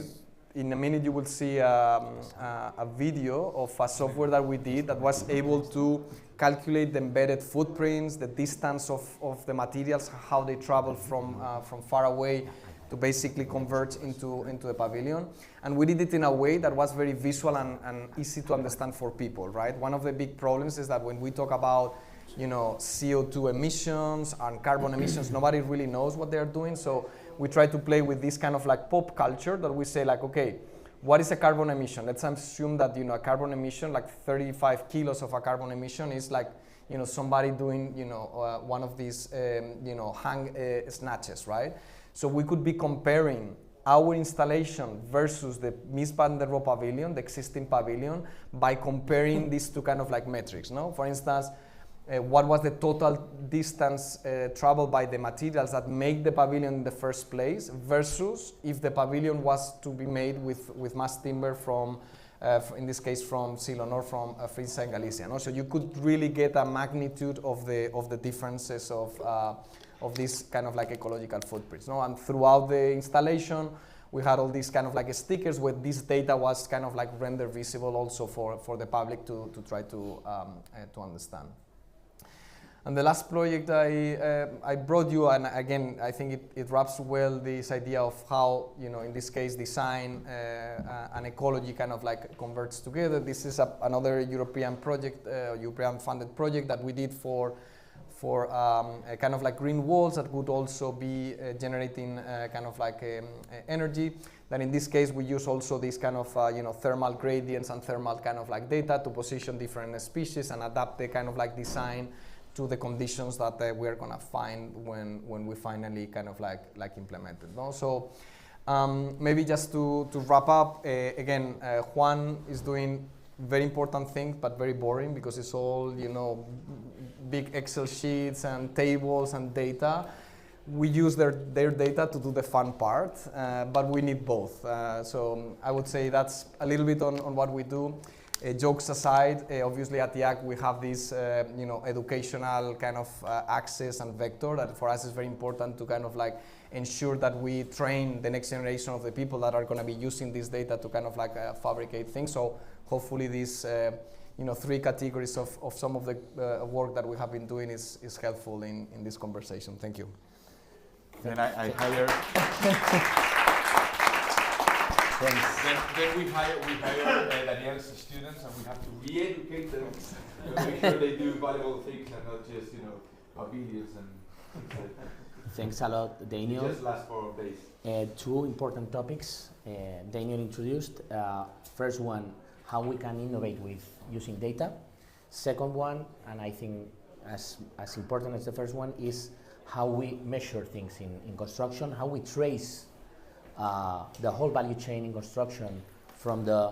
Speaker 2: in a minute you will see a video of a software that we did that was able to calculate the embedded footprints, the distance of the materials, how they travel from far away to basically converge into the pavilion. And we did it in a way that was very visual and easy to understand for people, right? One of the big problems is that when we talk about CO2 emissions and carbon emissions, nobody really knows what they're doing. So we try to play with this kind of like pop culture that we say like, okay, what is a carbon emission? Let's assume that a carbon emission, like 35 kilos of a carbon emission, is like somebody doing one of these hang snatches, right? So we could be comparing our installation versus the Mies van der Rohe pavilion, the existing pavilion, by comparing these two kind of like metrics. No, for instance, what was the total distance traveled by the materials that make the pavilion in the first place versus if the pavilion was to be made with mass timber from, in this case, from Silon or from Finsa in Galicia. No? So you could really get a magnitude of the differences of this kind of like ecological footprints. No? And throughout the installation, we had all these kind of like stickers where this data was kind of like rendered visible also for the public to try to understand. And the last project I brought you, and again, I think it wraps well this idea of how, in this case, design and ecology kind of like converts together. This is another European project, European funded project that we did for a kind of like green walls that would also be generating kind of like energy. Then in this case, we use also this kind of thermal gradients and thermal kind of like data to position different species and adapt the kind of like design to the conditions that we're gonna find when we finally kind of like implement it. No? So Maybe just to wrap up, again, Juan is doing very important thing, but very boring because it's all, you know, big Excel sheets and tables and data. We use their data to do the fun part, but we need both. So I would say that's a little bit on what we do. Jokes aside, obviously at IAC we have this you know, educational kind of access and vector that for us is very important to kind of like ensure that we train the next generation of the people that are going to be using this data to kind of like fabricate things. So hopefully these you know, 3 categories of some of the work that we have been doing is helpful in this conversation. Thank you.
Speaker 3: Then I hire. Then we hire Daniel's students, and we have to re-educate them to make sure they do valuable things and not just, you know, videos and things like that.
Speaker 1: Thanks a lot, Daniel.
Speaker 3: It just lasts 4 days.
Speaker 1: 2 important topics Daniel introduced. First one, how we can innovate with using data. Second one, and I think as important as the first one, is how we measure things in construction, how we trace the whole value chain in construction from the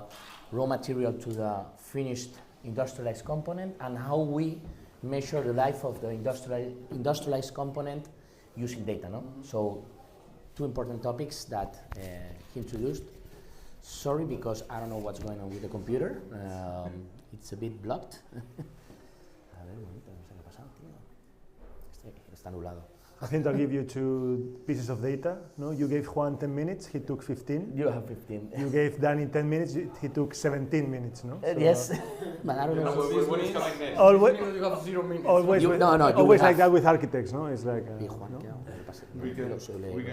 Speaker 1: raw material to the finished industrialized component, and how we measure the life of the industrialized component using data. No? So 2 important topics that he introduced. Sorry, because I don't know what's going on with the computer. It's a bit blocked. A ver, un momento, no sé qué ha pasado, tío. Está anulado.
Speaker 4: I think I'll give you 2 pieces of data. No, you gave Juan 10 minutes, he took 15.
Speaker 1: You have 15.
Speaker 4: You gave Danny 10 minutes, he took 17 minutes. No. So
Speaker 1: Yes, but I don't know.
Speaker 3: When is coming next?
Speaker 4: Always,
Speaker 2: You have 0 minutes.
Speaker 4: always,
Speaker 1: You- no, no, you
Speaker 4: always
Speaker 1: will
Speaker 4: like
Speaker 1: have-
Speaker 4: that with architects. No, it's like.
Speaker 1: Y Juan,
Speaker 4: no?
Speaker 1: ¿qué hago? ¿Qué pasa?
Speaker 3: We can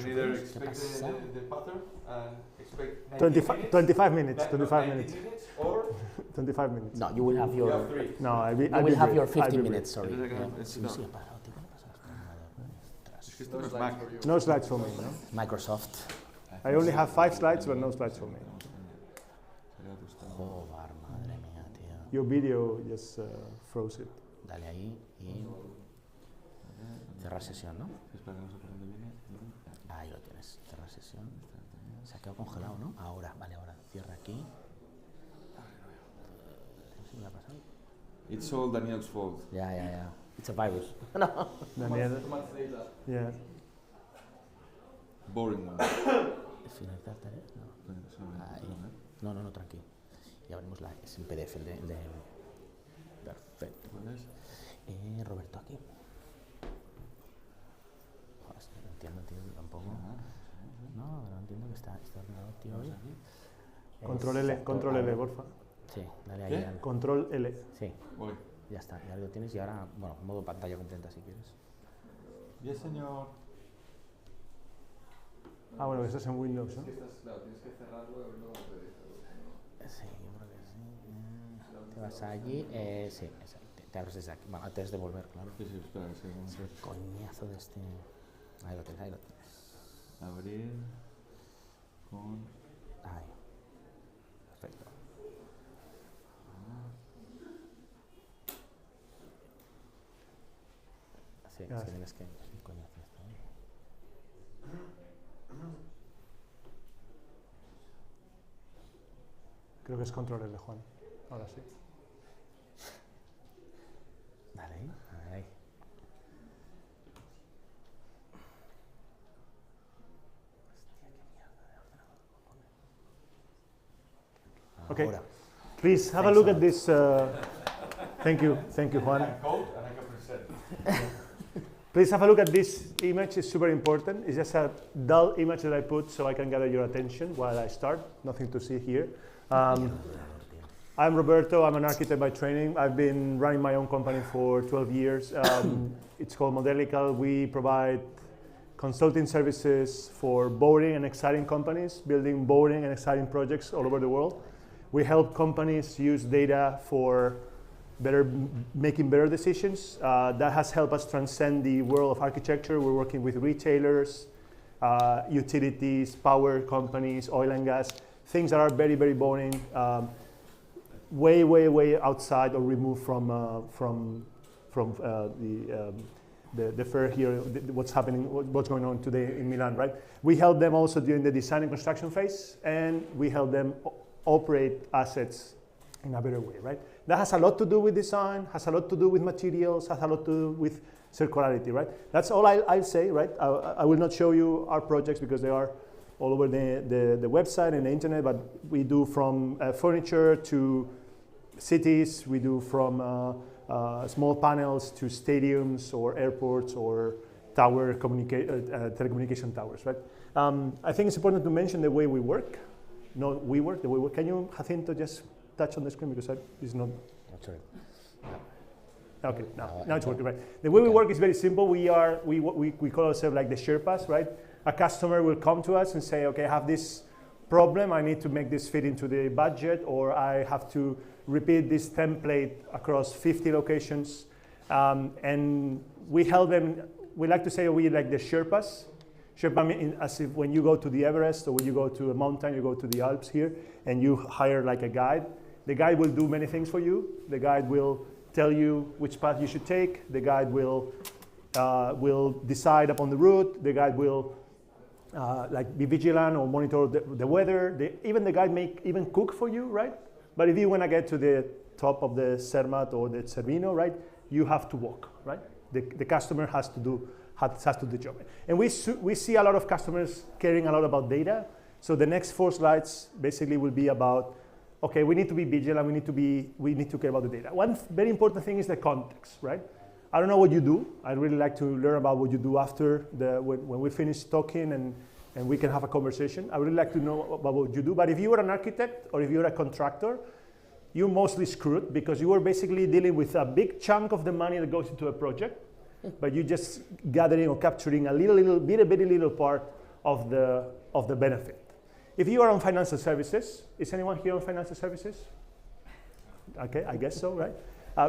Speaker 3: either
Speaker 1: ¿Qué
Speaker 3: expect
Speaker 1: pasa?
Speaker 3: the pattern and expect
Speaker 4: 25 minutes. 25
Speaker 3: 90
Speaker 4: minutes.
Speaker 3: or
Speaker 4: 25 minutes.
Speaker 1: No, you will have
Speaker 3: you
Speaker 1: your.
Speaker 3: have 3.
Speaker 4: No, I'll be.
Speaker 1: You
Speaker 4: I'll
Speaker 1: will
Speaker 4: be
Speaker 1: have
Speaker 4: brief.
Speaker 1: your
Speaker 4: I'll
Speaker 1: 15
Speaker 4: be brief.
Speaker 1: minutes. Sorry.
Speaker 3: It's okay,
Speaker 1: Yeah.
Speaker 3: it's
Speaker 1: Sí,
Speaker 3: done.
Speaker 1: sí, ha parado, tío, ¿qué le pasa a este ordenador?
Speaker 3: Esto no es Mac.
Speaker 4: No slides for me. No?
Speaker 1: Microsoft.
Speaker 4: I only have 5 slides, but no slides for me.
Speaker 1: Joder, madre mía, tío.
Speaker 4: Your video just froze it.
Speaker 1: Dale ahí y cerrar sesión, ¿no? Ahí lo tienes, cerrar sesión. Se ha quedado congelado, ¿no? Ahora, vale, ahora cierra aquí. ¿Qué me ha pasado?
Speaker 3: It's all Daniel's fault.
Speaker 1: Ya. It's a virus. No.
Speaker 4: Daniel. Yeah.
Speaker 3: Boring one.
Speaker 1: Finalizar tareas, no. Ahí. No, tranquilo. Y abrimos la. Es en PDF el de. Perfecto. Roberto aquí. Joder, no entiendo, tío, tampoco. No entiendo que está ordenador, tío, hoy.
Speaker 4: Control L, porfa.
Speaker 1: Sí, dale ahí. al-
Speaker 4: Control L.
Speaker 1: Sí,
Speaker 3: Voy.
Speaker 1: ya está, ya lo tienes y ahora, bueno, modo pantalla completa si quieres.
Speaker 3: Yes, señor.
Speaker 4: Ah, bueno, eso es en Windows, ¿no?
Speaker 2: Claro, tienes que cerrarlo y luego
Speaker 1: Sí, yo creo que sí. Te vas allí, sí, exacto. Te abres desde aquí. Bueno, antes de volver, claro.
Speaker 3: Sí, espera, que se
Speaker 1: Es el coñazo de este. Ahí lo tienes,
Speaker 3: Abrir con.
Speaker 1: Ahí. Perfecto. Sí,
Speaker 4: Gracias.
Speaker 1: sí, tienes que. ¿Qué coñazo esto?
Speaker 4: Creo que es Control L, Juan. Ahora sí.
Speaker 1: Dale ahí. Ahí.
Speaker 4: Okay.
Speaker 1: Ahora.
Speaker 4: Please have a
Speaker 1: Thanks
Speaker 4: look
Speaker 1: a
Speaker 4: at
Speaker 1: lot.
Speaker 4: this. Thank you, Juan.
Speaker 3: Code and I can present.
Speaker 4: Please have a look at this image. It's super important. It's just a dull image that I put so I can gather your attention while I start. Nothing to see here. I'm Roberto. I'm an architect by training. I've been running my own company for 12 years. It's called Modelical. We provide consulting services for boring and exciting companies, building boring and exciting projects all over the world. We help companies use data for making better decisions. That has helped us transcend the world of architecture. We're working with retailers, utilities, power companies, oil and gas, things that are very, very boring, way outside or removed from the the fair here, what's happening, what's going on today in Milan, right? We help them also during the design and construction phase, and we help them operate assets in a better way, right? That has a lot to do with design, has a lot to do with materials, has a lot to do with circularity, right? That's all I'll say, right? I will not show you our projects because they are all over the website and the internet, but we do from furniture to cities, we do from small panels to stadiums or airports or telecommunication towers, right? I think it's important to mention the way we work. No, we work, the way we work. Can you, Jacinto, just touch on the screen because it's not.
Speaker 1: Sorry.
Speaker 4: Okay, now it's working, right? The way we work is very simple. We call ourselves like the Sherpas, right? A customer will come to us and say, okay, I have this problem. I need to make this fit into the budget, or I have to repeat this template across 50 locations. And we help them. We like to say we like the Sherpas. Sherpa means as if when you go to the Everest or when you go to a mountain, you go to the Alps here, and you hire like a guide. The guide will do many things for you. The guide will tell you which path you should take. The guide will decide upon the route. The guide will like be vigilant or monitor the weather. Even the guide may even cook for you, right? But if you want to get to the top of the Zermatt or the Cervino, right, you have to walk, right? The customer has to do the job. And we see a lot of customers caring a lot about data. So the next 4 slides basically will be about, okay, we need to be vigilant, we need to care about the data. One very important thing is the context, right? I don't know what you do. I'd really like to learn about what you do after when we finish talking and we can have a conversation. I would really like to know about what you do. But if you are an architect or if you're a contractor, you're mostly screwed because you are basically dealing with a big chunk of the money that goes into a project, but you're just gathering or capturing a very little part of the benefit. If you are on financial services, is anyone here on financial services? Okay, I guess so, right?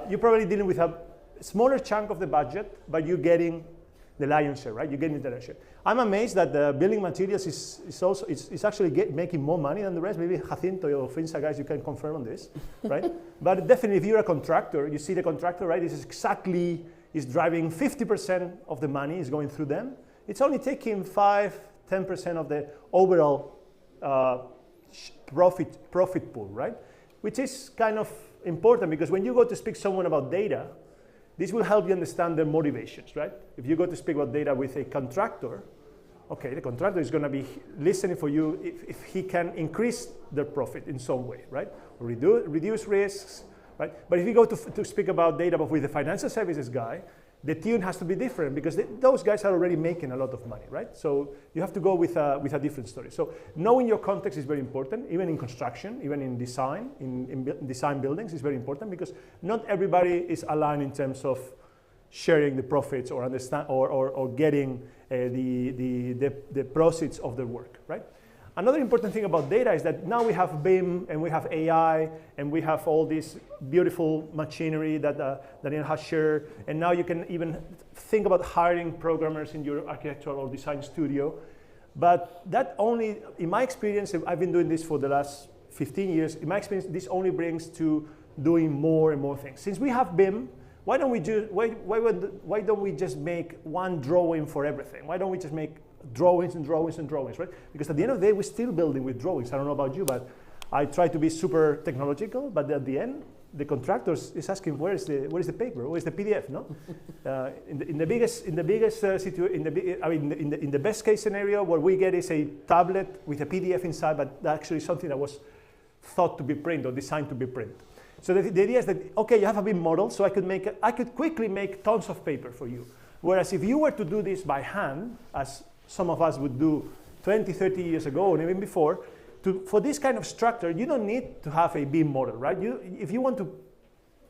Speaker 4: You're probably dealing with a smaller chunk of the budget, but you're getting the lion's share, right? You're getting the lion's share. I'm amazed that the building materials is actually making more money than the rest. Maybe Jacinto or Finsa guys, you can confirm on this, right? But definitely, if you're a contractor, you see the contractor, right? This is driving 50% of the money is going through them. It's only taking 5-10% of the overall profit pool, right? Which is kind of important because when you go to speak to someone about data, this will help you understand their motivations, right? If you go to speak about data with a contractor, okay, the contractor is going to be listening for you if he can increase their profit in some way, right? Or reduce risks, right? But if you go to speak about data but with the financial services guy, the tune has to be different because those guys are already making a lot of money, right? So you have to go with a different story. So knowing your context is very important, even in construction, even in design, in design buildings is very important because not everybody is aligned in terms of sharing the profits or understand or getting the proceeds of their work, right? Another important thing about data is that now we have BIM and we have AI and we have all this beautiful machinery that Daniel has shared. And now you can even think about hiring programmers in your architectural or design studio. But that only, in my experience, I've been doing this for the last 15 years. In my experience, this only brings to doing more and more things. Since we have BIM, why don't we just make one drawing for everything? Why don't we just make drawings and drawings and drawings, right? Because at the end of the day, we're still building with drawings. I don't know about you, but I try to be super technological. But at the end, the contractor is asking, where is the paper? Where is the PDF? No. In the best case scenario, what we get is a tablet with a PDF inside, but actually something that was thought to be printed or designed to be printed. So the idea is that okay, you have a BIM model, so I could quickly make tons of paper for you. Whereas if you were to do this by hand, as some of us would do 20, 30 years ago, and even before, for this kind of structure, you don't need to have a BIM model, right? If you want to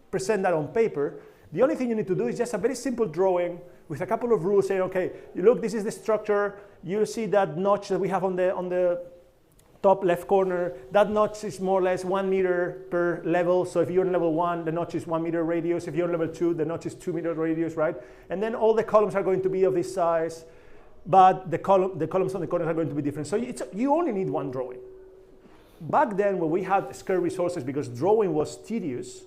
Speaker 4: present that on paper, the only thing you need to do is just a very simple drawing with a couple of rules saying, okay, look, this is the structure. You see that notch that we have on the top left corner. That notch is more or less 1 meter per level. So if you're in level 1, the notch is 1 meter radius. If you're in level 2, the notch is 2 meter radius, right? And then all the columns are going to be of this size. But the columns on the corners are going to be different. So you only need one drawing. Back then, when we had scarce resources because drawing was tedious,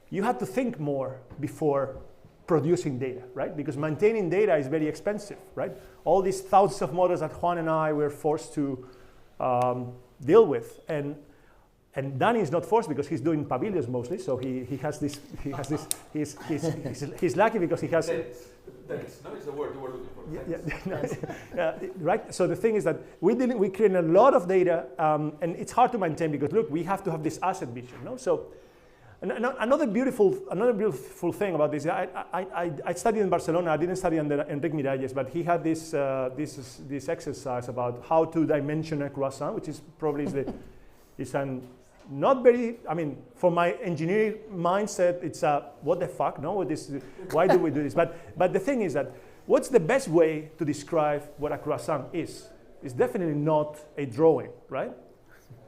Speaker 4: you had to think more before producing data, right? Because maintaining data is very expensive, right? All these thousands of models that Juan and I were forced to deal with, and Danny is not forced because he's doing pavilions mostly, so he has this, he's lucky because he has.
Speaker 3: That's the word you were looking for.
Speaker 4: Right. So the thing is that we create a lot of data, and it's hard to maintain because look, we have to have this asset vision, no? So another beautiful thing about this. I studied in Barcelona. I didn't study under Enric Miralles, but he had this exercise about how to dimension a croissant, which is probably not very, I mean, for my engineering mindset, it's what the fuck, no? Why do we do this? But the thing is that what's the best way to describe what a croissant is? It's definitely not a drawing, right?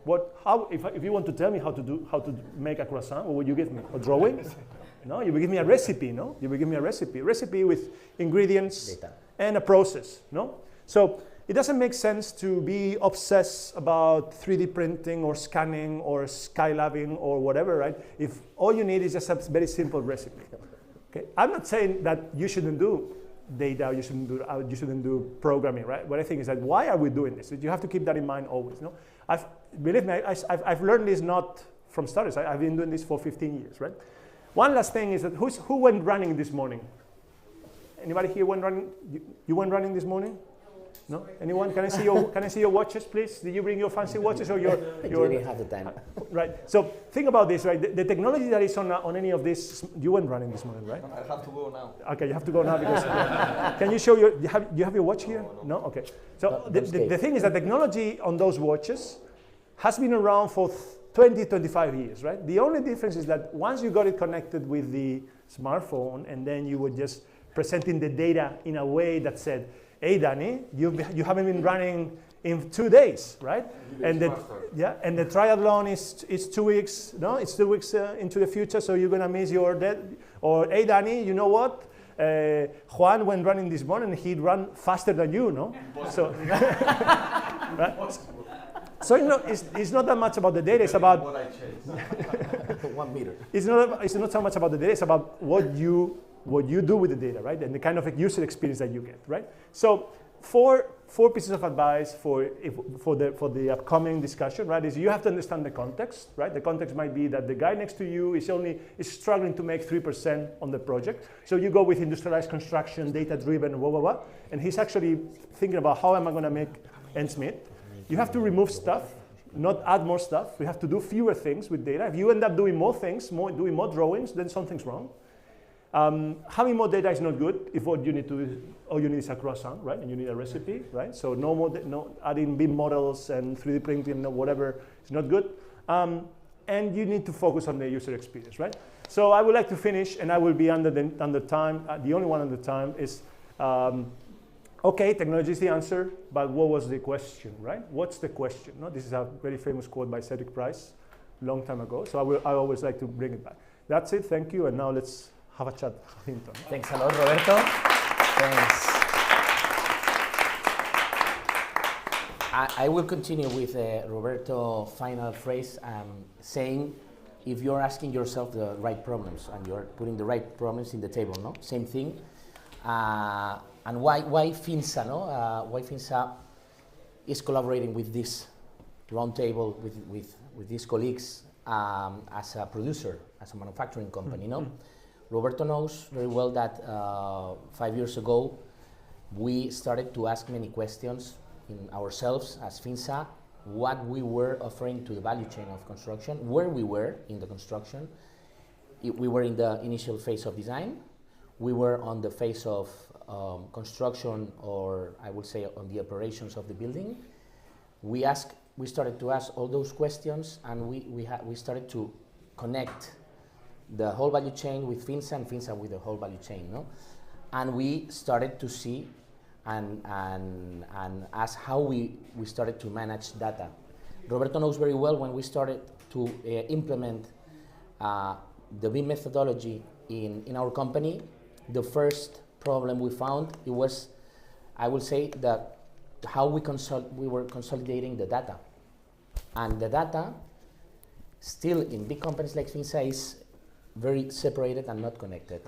Speaker 4: If you want to tell me how to make a croissant, what would you give me? A drawing? No, you will give me a recipe, no? You will give me a recipe with ingredients
Speaker 1: Data.
Speaker 4: And a process, no? So it doesn't make sense to be obsessed about 3D printing or scanning or skylabbing or whatever, right? If all you need is just a very simple recipe. Okay? I'm not saying that you shouldn't do data, you shouldn't do programming, right? What I think is that why are we doing this? You have to keep that in mind always. No? Believe me, I've learned this not from studies. I've been doing this for 15 years, right? One last thing is that who went running this morning? Anybody here went running? You went running this morning? No? Anyone? Can I see your watches, please? Did you bring your fancy watches or your?
Speaker 1: You didn't have the time.
Speaker 4: Right. So think about this, right? The technology that is on any of this. You went running this morning, right?
Speaker 2: I have to go now.
Speaker 4: Okay, you have to go now because. Can you show you have your watch here? No. Okay. So the thing is that technology on those watches has been around for 20, 25 years, right? The only difference is that once you got it connected with the smartphone, and then you were just presenting the data in a way that said, hey, Danny, you haven't been running in 2 days, right? And the triathlon is 2 weeks. No, it's 2 weeks into the future, so you're gonna miss your dead. Or hey, Danny, you know what? Juan went running this morning. He'd run faster than you, no? So, right? So it's not that much about the data. It's about
Speaker 1: 1 meter.
Speaker 4: It's not so much about the data. It's about what you do with the data, right? And the kind of user experience that you get, right? So four pieces of advice for the upcoming discussion, right? Is you have to understand the context, right? The context might be that the guy next to you is struggling to make 3% on the project. So you go with industrialized construction, data-driven, blah, blah, blah. And he's actually thinking about how am I going to make ends meet. You have to remove stuff, not add more stuff. We have to do fewer things with data. If you end up doing more things, doing more drawings, then something's wrong. Having more data is not good if all you need is a croissant, right? And you need a recipe, right? So no adding BIM models and 3D printing or whatever is not good. And you need to focus on the user experience, right? So I would like to finish, and I will be under time. The only one under time is, okay, technology is the answer, but what was the question, right? What's the question? No, this is a very famous quote by Cedric Price, long time ago. So I always like to bring it back. That's it. Thank you. And now let's have a chat, Hinton.
Speaker 1: Thanks a lot, Roberto. Thanks. I will continue with Roberto's final phrase, saying, if you're asking yourself the right problems and you're putting the right problems in the table, no? Same thing. And why Finsa, no? Why Finsa is collaborating with this roundtable with these colleagues as a producer, as a manufacturing company, no? Roberto knows very well that 5 years ago we started to ask many questions in ourselves as Finsa, what we were offering to the value chain of construction, where we were in the construction. We were in the initial phase of design, we were on the phase of construction, or I would say on the operations of the building. We started to ask all those questions, and we started to connect the whole value chain with Finsa and Finsa with the whole value chain, no? And we started to see and ask how we started to manage data. Roberto knows very well when we started to implement the BIM methodology in our company, the first problem we found, it was, I would say, that how we were consolidating the data. And the data, still in big companies like Finsa, is very separated and not connected.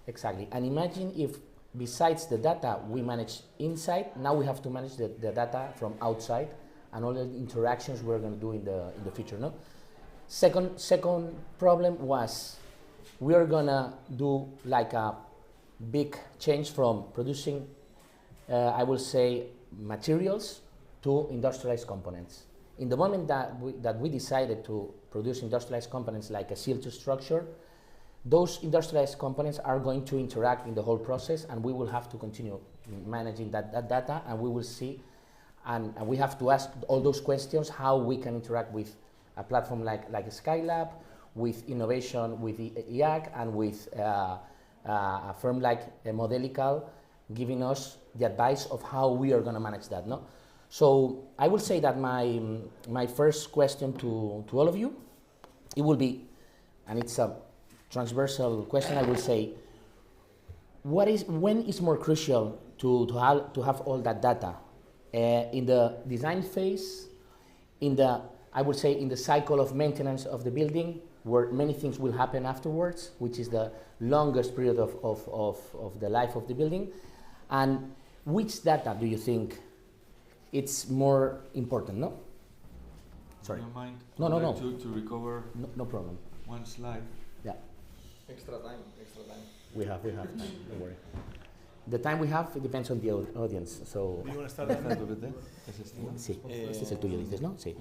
Speaker 1: Exactly. And imagine if besides the data we manage inside, now we have to manage the data from outside and all the interactions we're going to do in the future. No? Second problem was we are going to do like a big change from producing, I will say, materials to industrialized components. In the moment that we decided to produce industrialized components like a CO2 structure, those industrialized components are going to interact in the whole process, and we will have to continue managing that data, and we will see, and we have to ask all those questions, how we can interact with a platform like Skylab, with innovation, with IAC, and with a firm like Modelical, giving us the advice of how we are going to manage that. No? So I will say that my first question to all of you, it will be, and it's a transversal question, I will say, when is more crucial to have all that data? In the design phase, I would say in the cycle of maintenance of the building, where many things will happen afterwards, which is the longest period of the life of the building. And which data do you think it's more important, no? Sorry.
Speaker 3: Do you mind?
Speaker 1: No.
Speaker 3: To recover
Speaker 1: no problem.
Speaker 3: one slide.
Speaker 1: Yeah.
Speaker 2: Extra time.
Speaker 1: We have time, don't worry. The time we have, it depends on the audience, so...
Speaker 4: Do you want to start?
Speaker 1: Sí, este es el tuyo, dices, ¿no? Sí.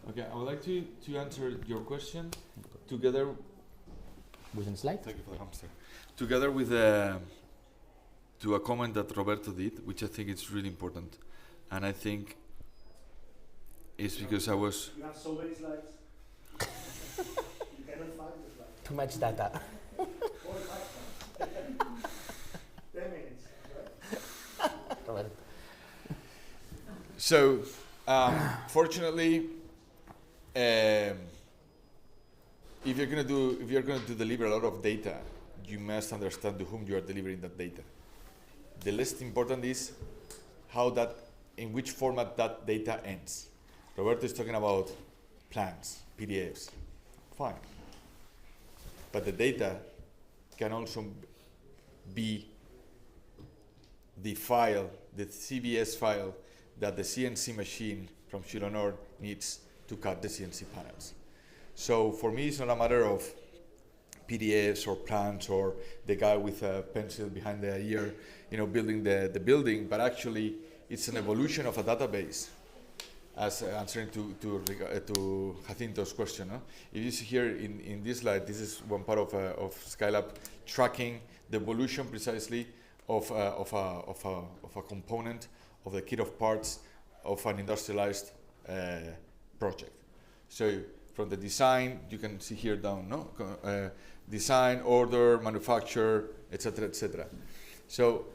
Speaker 3: Okay, I would like to answer your question together
Speaker 1: With a slide?
Speaker 3: Thank you for the hamster. Together with to a comment that Roberto did, which I think is really important, and I think it's because I was.
Speaker 4: You have so many slides. You cannot find the slides.
Speaker 1: Too much data.
Speaker 4: 10 minutes,
Speaker 1: Roberto.
Speaker 3: So, fortunately, if you're going to deliver a lot of data, you must understand to whom you are delivering that data. The least important is in which format that data ends. Roberto is talking about plans, PDFs, fine. But the data can also be the file, the CBS file that the CNC machine from Chilonor needs to cut the CNC panels. So for me, it's not a matter of PDFs or plans or the guy with a pencil behind the ear, building the building, but actually it's an evolution of a database. As answering to Jacinto's question, no? If you see here in this slide, this is one part of Skylab tracking the evolution precisely of a component of the kit of parts of an industrialized project. So from the design, you can see here down, no? Design, order, manufacture, etc., etc. So,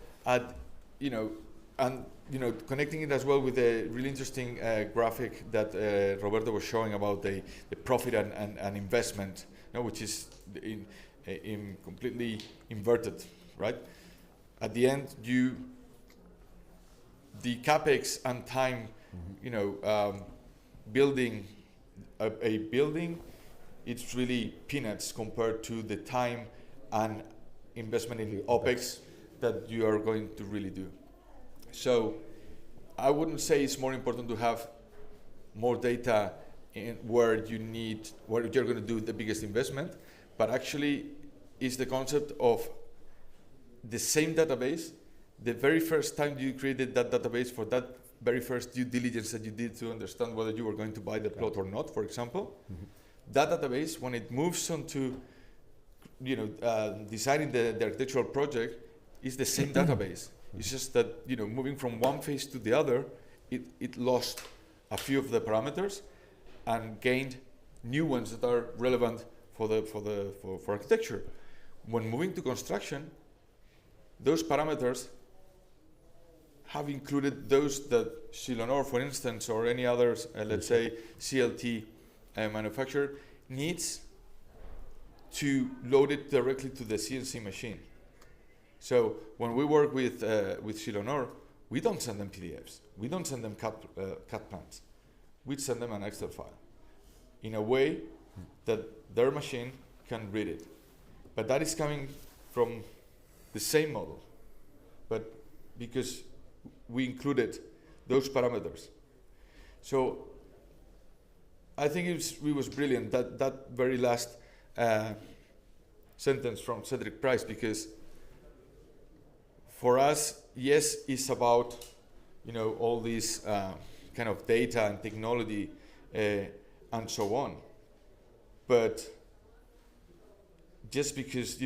Speaker 3: connecting it as well with a really interesting graphic that Roberto was showing about the profit and investment, which is in completely inverted, right? At the end, the capex and time, building a building, it's really peanuts compared to the time and investment in the OPEX that you are going to really do. So I wouldn't say it's more important to have more data where you're going to do the biggest investment, but actually it's the concept of the same database. The very first time you created that database for that very first due diligence that you did to understand whether you were going to buy the plot or not, for example, that database, when it moves on to designing the architectural project, is the same database. It's just that moving from one phase to the other, it lost a few of the parameters and gained new ones that are relevant for architecture. When moving to construction, those parameters have included those that Chilonor, for instance, or any others, let's say CLT manufacturer, needs to load it directly to the CNC machine. So when we work with Chilonor, we don't send them PDFs. We don't send them CAD plans. We send them an Excel file in a way that their machine can read it. But that is coming from the same model, but because we included those parameters. So I think it was brilliant, that very last sentence from Cedric Price, because for us, yes, it's about all these kind of data and technology and so on, but just because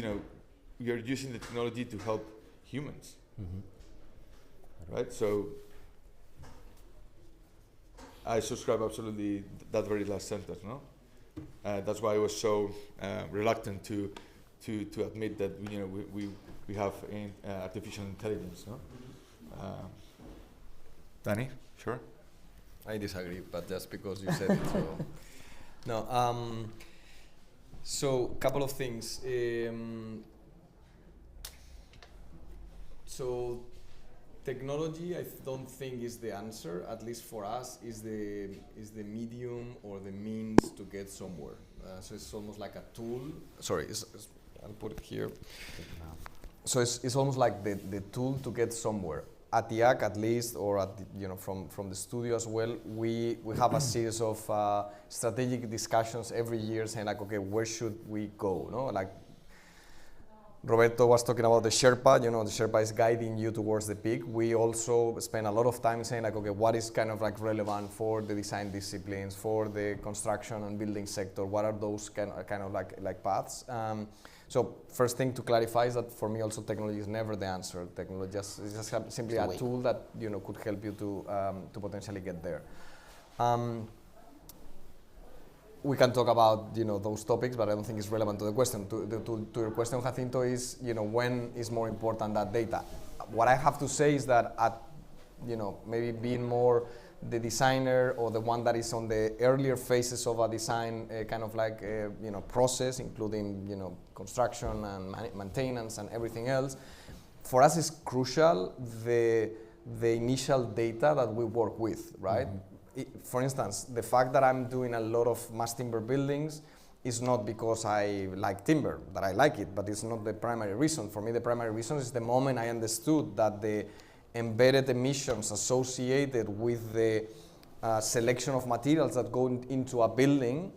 Speaker 3: we are using the technology to help humans, right? So I subscribe absolutely that very last sentence, no? That's why I was so reluctant to admit that we have artificial intelligence, no? Danny, sure.
Speaker 2: I disagree, but just because you said it. So. No. So couple of things. So technology, I don't think is the answer. At least for us, is the medium or the means to get somewhere. So it's almost like a tool. Sorry, I'll put it here. So it's almost like the tool to get somewhere. At IAC, at least, or at from the studio as well, we have a series of strategic discussions every year, saying like, okay, where should we go? No, like Roberto was talking about the Sherpa. The Sherpa is guiding you towards the peak. We also spend a lot of time saying like, okay, what is kind of like relevant for the design disciplines, for the construction and building sector? What are those kind of like paths? So first thing to clarify is that for me also technology is never the answer. Technology is just simply a tool that could help you to potentially get there. We can talk about those topics, but I don't think it's relevant to the question. To your question, Jacinto, is when is more important that data? What I have to say is that at maybe being more the designer or the one that is on the earlier phases of a design kind of like process, including construction and maintenance and everything else, for us is crucial the initial data that we work with, right? For instance, the fact that I'm doing a lot of mass timber buildings is not because I like timber, that I like it, but it's not the primary reason. For me, the primary reason is the moment I understood that the embedded emissions associated with the selection of materials that go into a building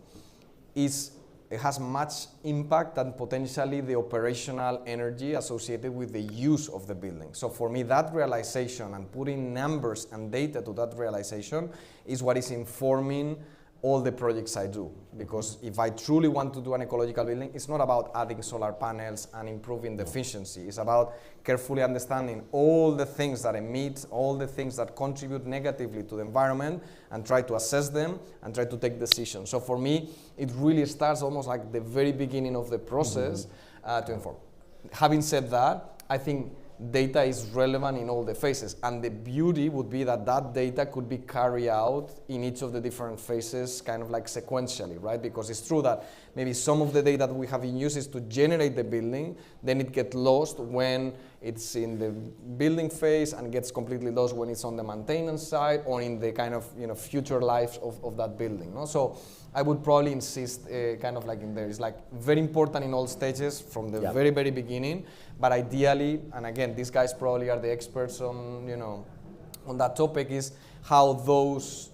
Speaker 2: it has much impact than potentially the operational energy associated with the use of the building. So for me, that realization and putting numbers and data to that realization is what is informing all the projects I do. Because if I truly want to do an ecological building, it's not about adding solar panels and improving the efficiency. It's about carefully understanding all the things that emit, all the things that contribute negatively to the environment, and try to assess them and try to take decisions. So for me, it really starts almost like the very beginning of the process to inform. Having said that, I think data is relevant in all the phases, and the beauty would be that that data could be carried out in each of the different phases kind of like sequentially, right? Because it's true that maybe some of the data that we have in use is to generate the building, then it gets lost when it's in the building phase and gets completely lost when it's on the maintenance side or in the kind of future lives of that building, no? So I would probably insist kind of like in there. It's like very important in all stages from the very, very beginning. But ideally, and again, these guys probably are the experts on, on that topic, is how those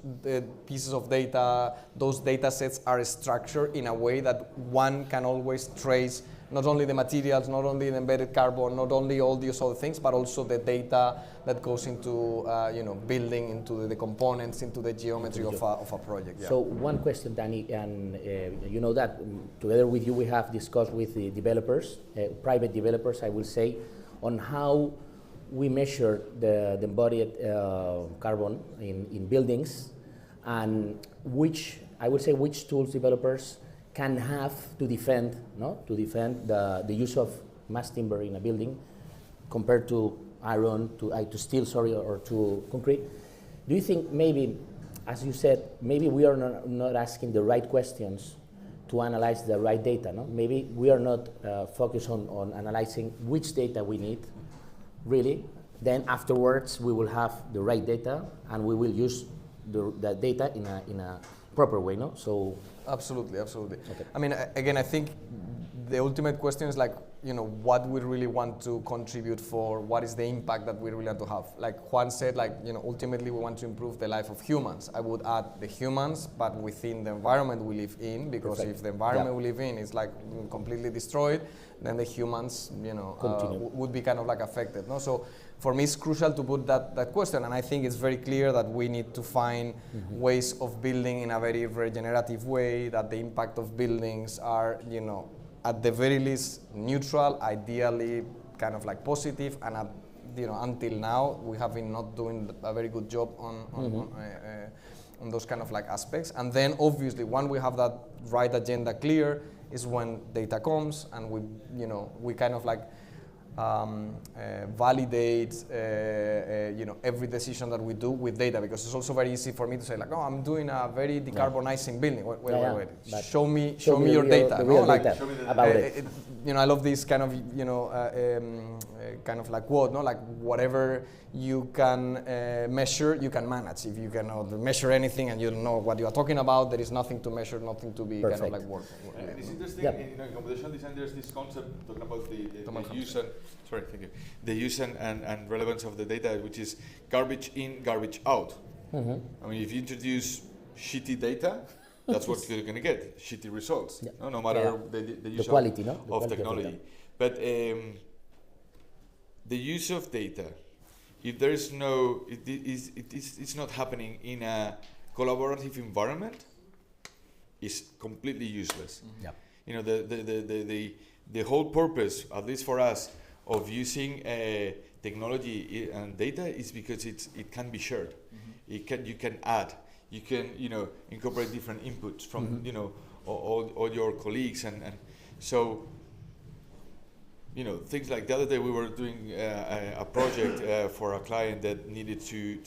Speaker 2: pieces of data, those data sets are structured in a way that one can always trace not only the materials, not only the embedded carbon, not only all these other things, but also the data that goes into building, into the components, into the geometry of a project. Yeah.
Speaker 1: So one question, Danny, and you know that together with you we have discussed with the developers, private developers, I will say, on how we measure the embodied carbon in buildings, and which tools developers can have to defend the use of mass timber in a building compared to iron, to steel, or to concrete. Do you think maybe, as you said, maybe we are not asking the right questions to analyze the right data, no? Maybe we are not focused on analyzing which data we need, really. Then afterwards we will have the right data and we will use the data in a proper way, no? So
Speaker 2: absolutely.
Speaker 1: okay.
Speaker 2: I mean, again, I think the ultimate question is like, what we really want to contribute for, what is the impact that we really want to have. Like Juan said, ultimately we want to improve the life of humans. I would add the humans, but within the environment we live in, because if the environment we live in is like completely destroyed, then the humans, would be kind of like affected. No? So for me, it's crucial to put that question, and I think it's very clear that we need to find ways of building in a very regenerative way, that the impact of buildings are, at the very least neutral, ideally kind of like positive, and until now we have been not doing a very good job on those kind of like aspects. And then obviously when we have that right agenda clear is when data comes, and we kind of like validate every decision that we do with data, because it's also very easy for me to say like, oh, I'm doing a very decarbonizing building. Wait. Show me your data.
Speaker 1: The real data about it.
Speaker 2: I love this kind of kind of like quote, no? Like whatever you can measure, you can manage. If you cannot measure anything and you don't know what you are talking about, there is nothing to measure, nothing to be kind of like work.
Speaker 3: And it's interesting, in computational design, there's this concept talking about the use and the use and relevance of the data, which is garbage in, garbage out. I mean, if you introduce shitty data, that's what you're going to get, shitty results. No matter the use
Speaker 1: quality,
Speaker 3: of technology. But the use of data, if there is it's not happening in a collaborative environment, is completely useless. The whole purpose, at least for us, of using technology and data is because it can be shared. You can add, you can incorporate different inputs from all your colleagues, and so things like the other day we were doing a project for a client that needed to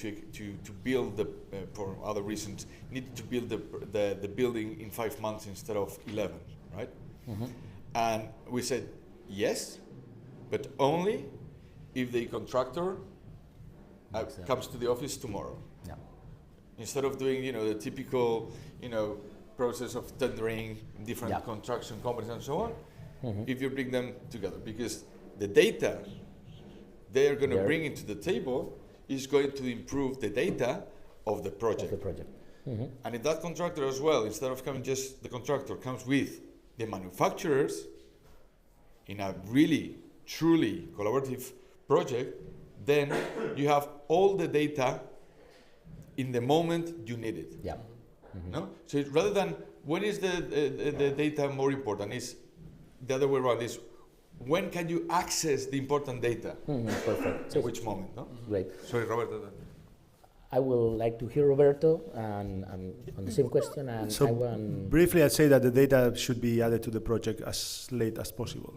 Speaker 3: build for other reasons, needed to build the building in 5 months instead of 11, right? And we said yes, but only if the contractor comes to the office tomorrow. Instead of doing the typical process of tendering different construction companies and so on. If you bring them together, because the data they are going to bring into the table is going to improve the data of the project. And if that contractor as well, instead of coming just the contractor, comes with the manufacturers in a really, truly collaborative project, then you have all the data in the moment you need it. No? So rather than when is the data more important, is the other way around, is when can you access the important data?
Speaker 1: Perfect.
Speaker 3: At which moment? No?
Speaker 1: Great.
Speaker 3: Sorry, Roberto.
Speaker 1: I would like to hear Roberto and on the same question. And
Speaker 4: so briefly, I'd say that the data should be added to the project as late as possible.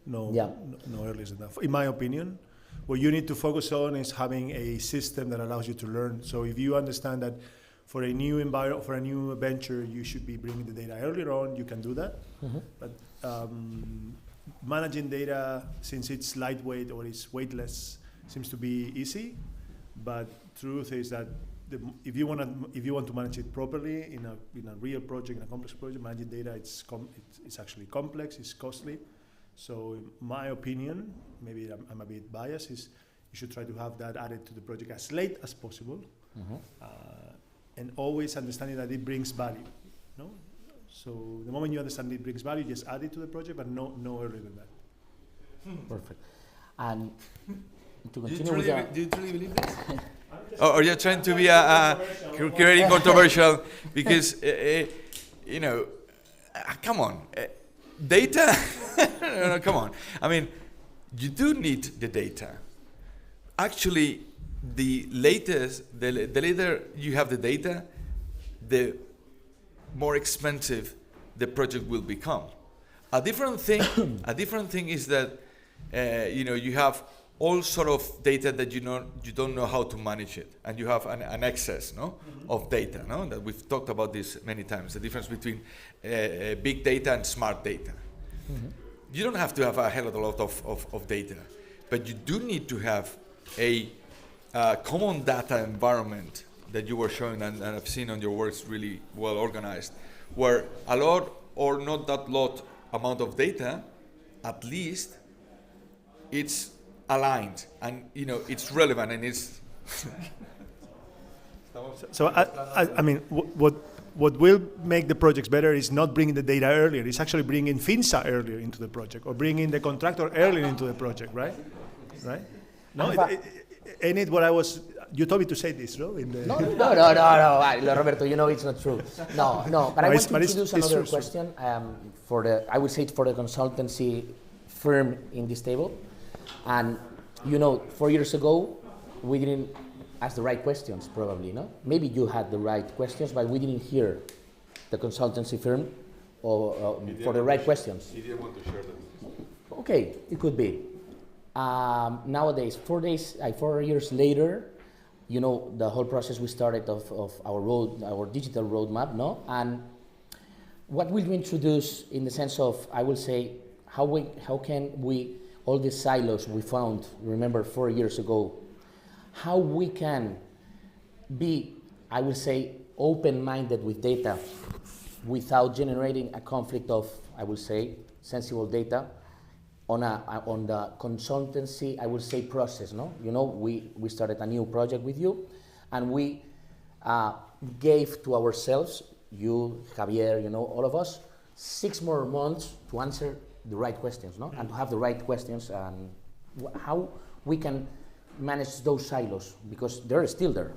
Speaker 4: No earlier than that. In my opinion, what you need to focus on is having a system that allows you to learn. So if you understand that for a new environment, for a new venture, you should be bringing the data earlier on, you can do that. But managing data, since it's lightweight or it's weightless, seems to be easy. But truth is that if you want to manage it properly in a real project, in a complex project, managing data it's actually complex, it's costly. So in my opinion, maybe I'm a bit biased, is you should try to have that added to the project as late as possible, and always understanding that it brings value. No, so the moment you understand it brings value, just add it to the project, but no earlier than that.
Speaker 1: Perfect. And to continue
Speaker 3: do you truly believe this? Or are you trying to be creating controversial? Because come on, data. no, come on. I mean, you do need the data. Actually, the later you have the data, the more expensive the project will become. A different thing is that you have all sort of data that you don't know how to manage it, and you have an excess of data. That we've talked about this many times. The difference between big data and smart data. You don't have to have a hell of a lot of data, but you do need to have a common data environment that you were showing, and I've seen on your works, really well organized, where a lot or not that lot amount of data at least it's aligned and it's relevant and it's.
Speaker 4: So I mean, what will make the projects better is not bringing the data earlier. It's actually bringing Finsa earlier into the project, or bringing the contractor earlier into the project, right? Right? No, ain't it what I was? You told me to say this, no?
Speaker 1: No, Roberto. You know it's not true. No. But I want to introduce another question. I would say for the consultancy firm in this table, and 4 years ago we didn't ask the right questions, probably, no? Maybe you had the right questions, but we didn't hear the consultancy firm for the right questions.
Speaker 3: He didn't want to share them.
Speaker 1: Okay, it could be. Nowadays, 4 years later, the whole process we started of our digital roadmap, no? And what will you introduce in the sense of, I will say, how can we, all these silos we found, remember 4 years ago, how we can be, I will say, open-minded with data without generating a conflict of, I will say, sensible data on the consultancy, I will say, process, no? We started a new project with you, and we gave to ourselves, you, Javier, all of us, 6 more months to answer the right questions, no? And to have the right questions, and how we can manage those silos, because they're still there.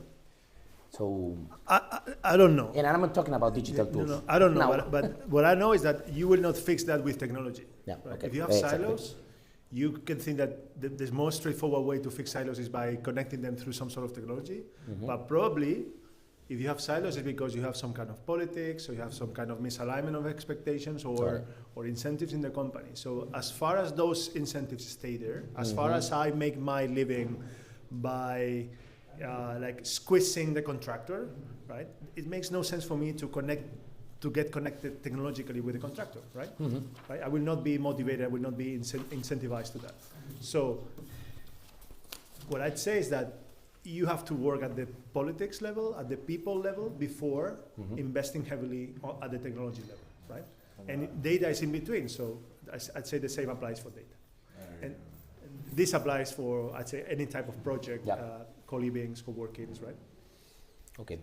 Speaker 1: So
Speaker 4: I don't know.
Speaker 1: And I'm not talking about digital tools.
Speaker 4: No, I don't know. But what I know is that you will not fix that with technology.
Speaker 1: Yeah,
Speaker 4: right?
Speaker 1: okay.
Speaker 4: If you have silos, you can think that the most straightforward way to fix silos is by connecting them through some sort of technology. Mm-hmm. But probably, if you have silos, it's because you have some kind of politics, or you have some kind of misalignment of expectations, or incentives in the company. So as far as those incentives stay there, as far as I make my living by like squeezing the contractor, right? It makes no sense for me to get connected technologically with the contractor, right? Mm-hmm. Right? I will not be motivated. I will not be incentivized to that. So what I'd say is that you have to work at the politics level, at the people level, before investing heavily at the technology level, right? And data is in between, so I'd say the same applies for data. And this applies for, I'd say, any type of project, co-livings, co-workings, right?
Speaker 1: Okay.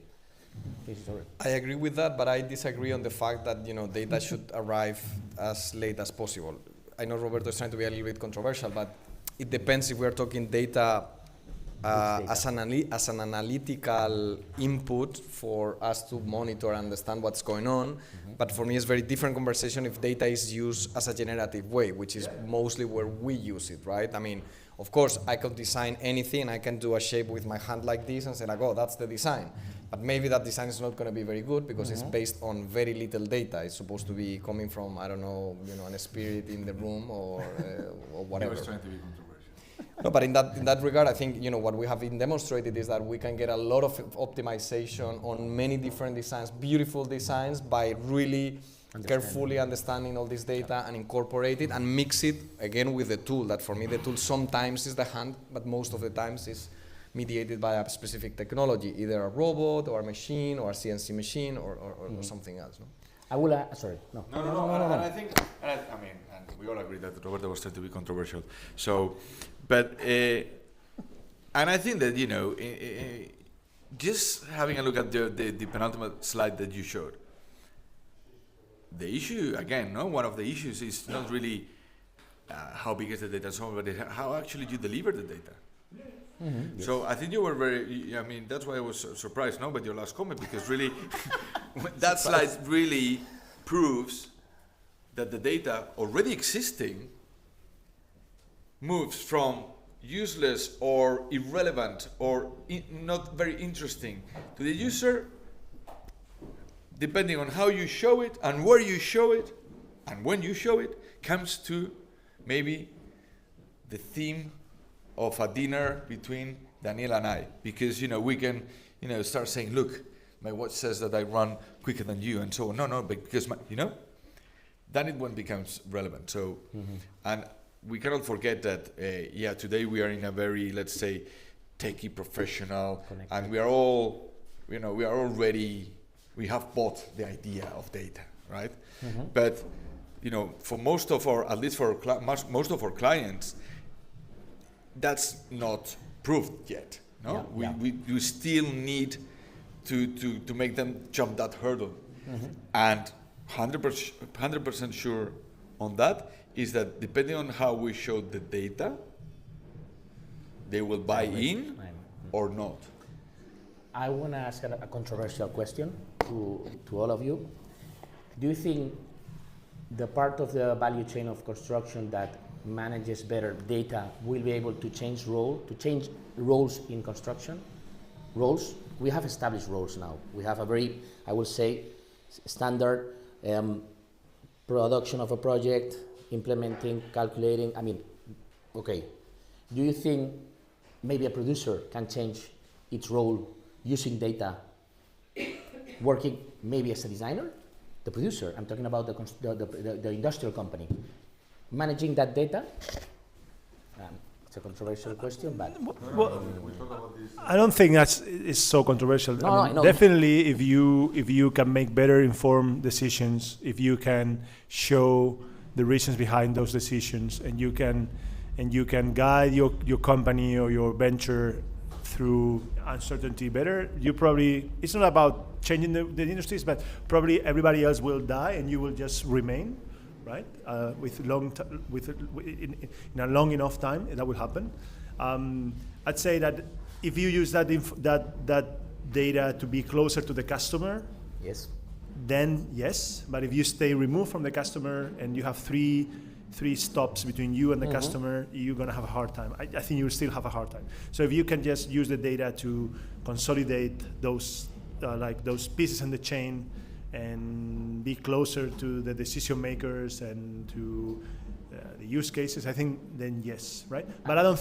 Speaker 2: I agree with that, but I disagree on the fact that data should arrive as late as possible. I know Roberto is trying to be a little bit controversial, but it depends if we are talking data as an analytical input for us to monitor and understand what's going on. Mm-hmm. But for me, it's a very different conversation if data is used as a generative way, which is mostly where we use it, right? I mean, of course, I could design anything. I can do a shape with my hand like this and say, like, oh, that's the design. But maybe that design is not going to be very good because it's based on very little data. It's supposed to be coming from, I don't know, an spirit in the room or whatever.
Speaker 3: I was trying to be controversial.
Speaker 2: No, but in that regard, I think what we have been demonstrated is that we can get a lot of optimization on many different designs, beautiful designs, by really carefully understanding all this data and incorporate it and mix it again with the tool. That for me, the tool sometimes is the hand, but most of the times is mediated by a specific technology, either a robot or a machine or a CNC machine or something else. No?
Speaker 1: I will. Sorry. No.
Speaker 3: And I think, and we all agree that Roberto was trying to be controversial. So, but, and I think that just having a look at the penultimate slide that you showed, the issue again, one of the issues is not really how big is the data, but how actually you deliver the data. Mm-hmm. So I think you were that's why I was surprised, by your last comment, because really that slide really proves that the data already existing moves from useless or irrelevant or not very interesting to the user, depending on how you show it and where you show it and when you show it, comes to maybe the theme of a dinner between Daniel and I, because we can start saying, look, my watch says that I run quicker than you, and so on. No, because then it becomes relevant. So, and we cannot forget that today we are in a very, let's say, techie professional, connected. And we are all, we have bought the idea of data, right? Mm-hmm. But for most of our, at least for most of our clients, that's not proved yet. No, we still need to make them jump that hurdle, and 100% sure on that is that depending on how we show the data, they will buy in or not.
Speaker 1: I want to ask a controversial question to all of you. Do you think the part of the value chain of construction that manages better data will be able to change roles in construction? Roles? We have established roles now. We have a very, I will say, standard production of a project, implementing, calculating. I mean, okay. Do you think maybe a producer can change its role using data, working maybe as a designer? The producer, I'm talking about the industrial company, managing that data. It's a controversial question, but
Speaker 4: I don't think it's so controversial.
Speaker 1: No,
Speaker 4: I mean,
Speaker 1: no.
Speaker 4: Definitely, if you can make better informed decisions, if you can show the reasons behind those decisions, and you can guide your company or your venture through uncertainty better, it's not about changing the industries, but probably everybody else will die and you will just remain, right? In a long enough time, that will happen. I'd say that if you use that data to be closer to the customer,
Speaker 1: yes,
Speaker 4: then yes. But if you stay removed from the customer and you have three stops between you and the customer, you're going to have a hard time. I think you'll still have a hard time. So if you can just use the data to consolidate those pieces in the chain and be closer to the decision makers and to the use cases, I think then yes, right? But I don't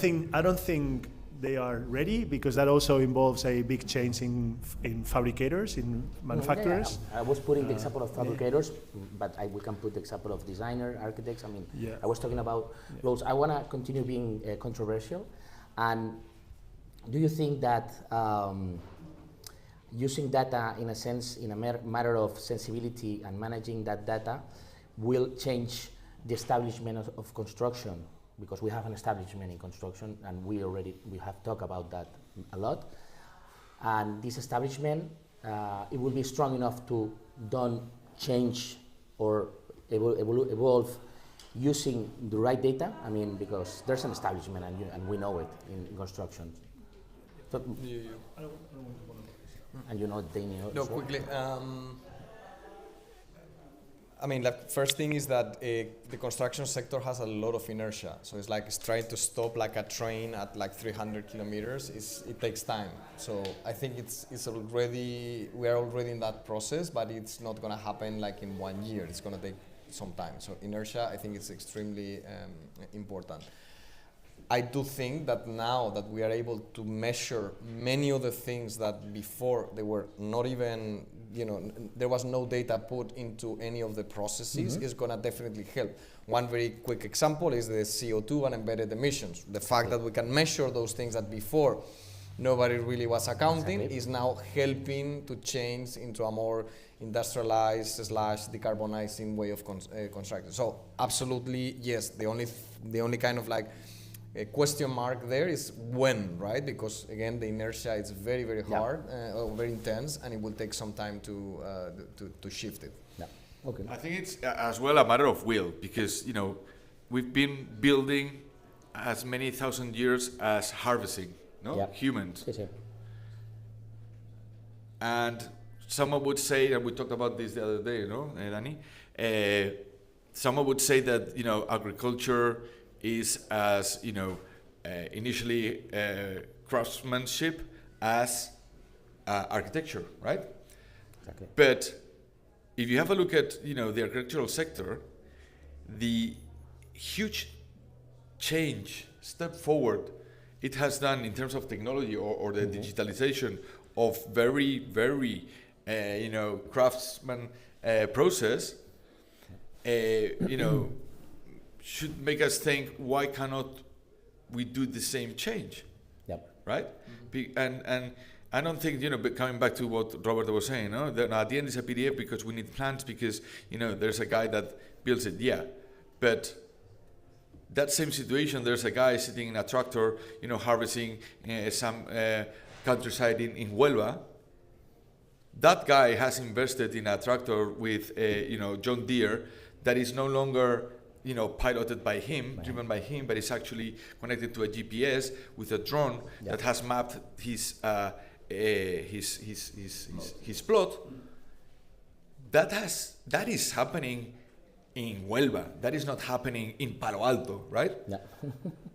Speaker 4: think they are ready, because that also involves a big change in fabricators, in manufacturers.
Speaker 1: I was putting the example of fabricators, but we can put the example of designer, architects. I mean, I was talking about roles. I want to continue being controversial. And do you think that using data, in a sense, in a matter of sensibility and managing that data, will change the establishment of construction? Because we have an establishment in construction, and we have talked about that a lot. And this establishment, it will be strong enough to don't change or evolve using the right data. I mean, because there's an establishment, and we know it in construction. So, and you know, Daniel.
Speaker 2: No, quickly. I mean, the first thing is that the construction sector has a lot of inertia. So it's trying to stop like a train at 300 kilometers. It takes time. So I think we are already in that process, but it's not going to happen in 1 year. It's going to take some time. So inertia, I think, is extremely important. I do think that now that we are able to measure many of the things that before they were not even, there was no data put into any of the processes, is going to definitely help. One very quick example is the CO2 and embedded emissions. The fact that we can measure those things that before nobody really was accounting is now helping to change into a more industrialized / decarbonizing way of constructing. So absolutely, yes, the only kind of a question mark there is when, right? Because again, the inertia is very, very hard, very intense, and it will take some time to shift it.
Speaker 1: Yeah. Okay.
Speaker 3: I think it's as well a matter of will, because we've been building as many thousand years as harvesting, humans.
Speaker 1: Yes, yes.
Speaker 3: And someone would say, and we talked about this the other day, Dani. Someone would say that agriculture is as initially craftsmanship as architecture, right?
Speaker 1: Exactly.
Speaker 3: But if you have a look at the architectural sector, the huge step forward it has done in terms of technology or the digitalization of very, very craftsman process, should make us think, why cannot we do the same change?
Speaker 1: Yep.
Speaker 3: Right? And I don't think, but coming back to what Robert was saying, no? That at the end it's a PDF because we need plans because, there's a guy that builds it, yeah. But that same situation, there's a guy sitting in a tractor, harvesting some countryside in Huelva. That guy has invested in a tractor with, John Deere that is no longer, piloted by him, driven by him, but it's actually connected to a GPS with a drone that has mapped his plot. That is happening in Huelva. That is not happening in Palo Alto, right?
Speaker 1: Yeah.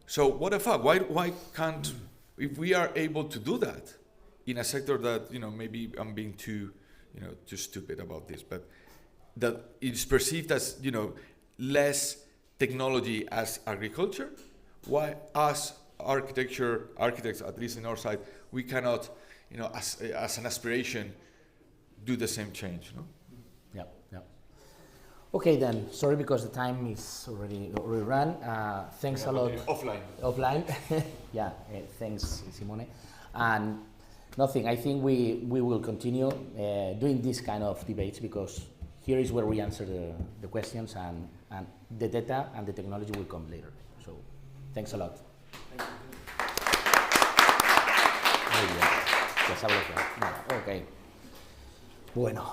Speaker 3: So what the fuck? Why can't, if we are able to do that in a sector that, maybe I'm being too stupid about this, but that it's perceived as, less technology as agriculture, why us architects, at least in our side, we cannot, as an aspiration, do the same change, no?
Speaker 1: Yeah, yeah. Okay then, sorry because the time is already run. Thanks a lot. Offline. Yeah, thanks Simone. And nothing, I think we will continue doing this kind of debates because here is where we answer the questions and the data and the technology will come later. So thanks a lot.
Speaker 2: Thank you.
Speaker 1: Muy bien. Ya sabes lo que. Okay. Bueno.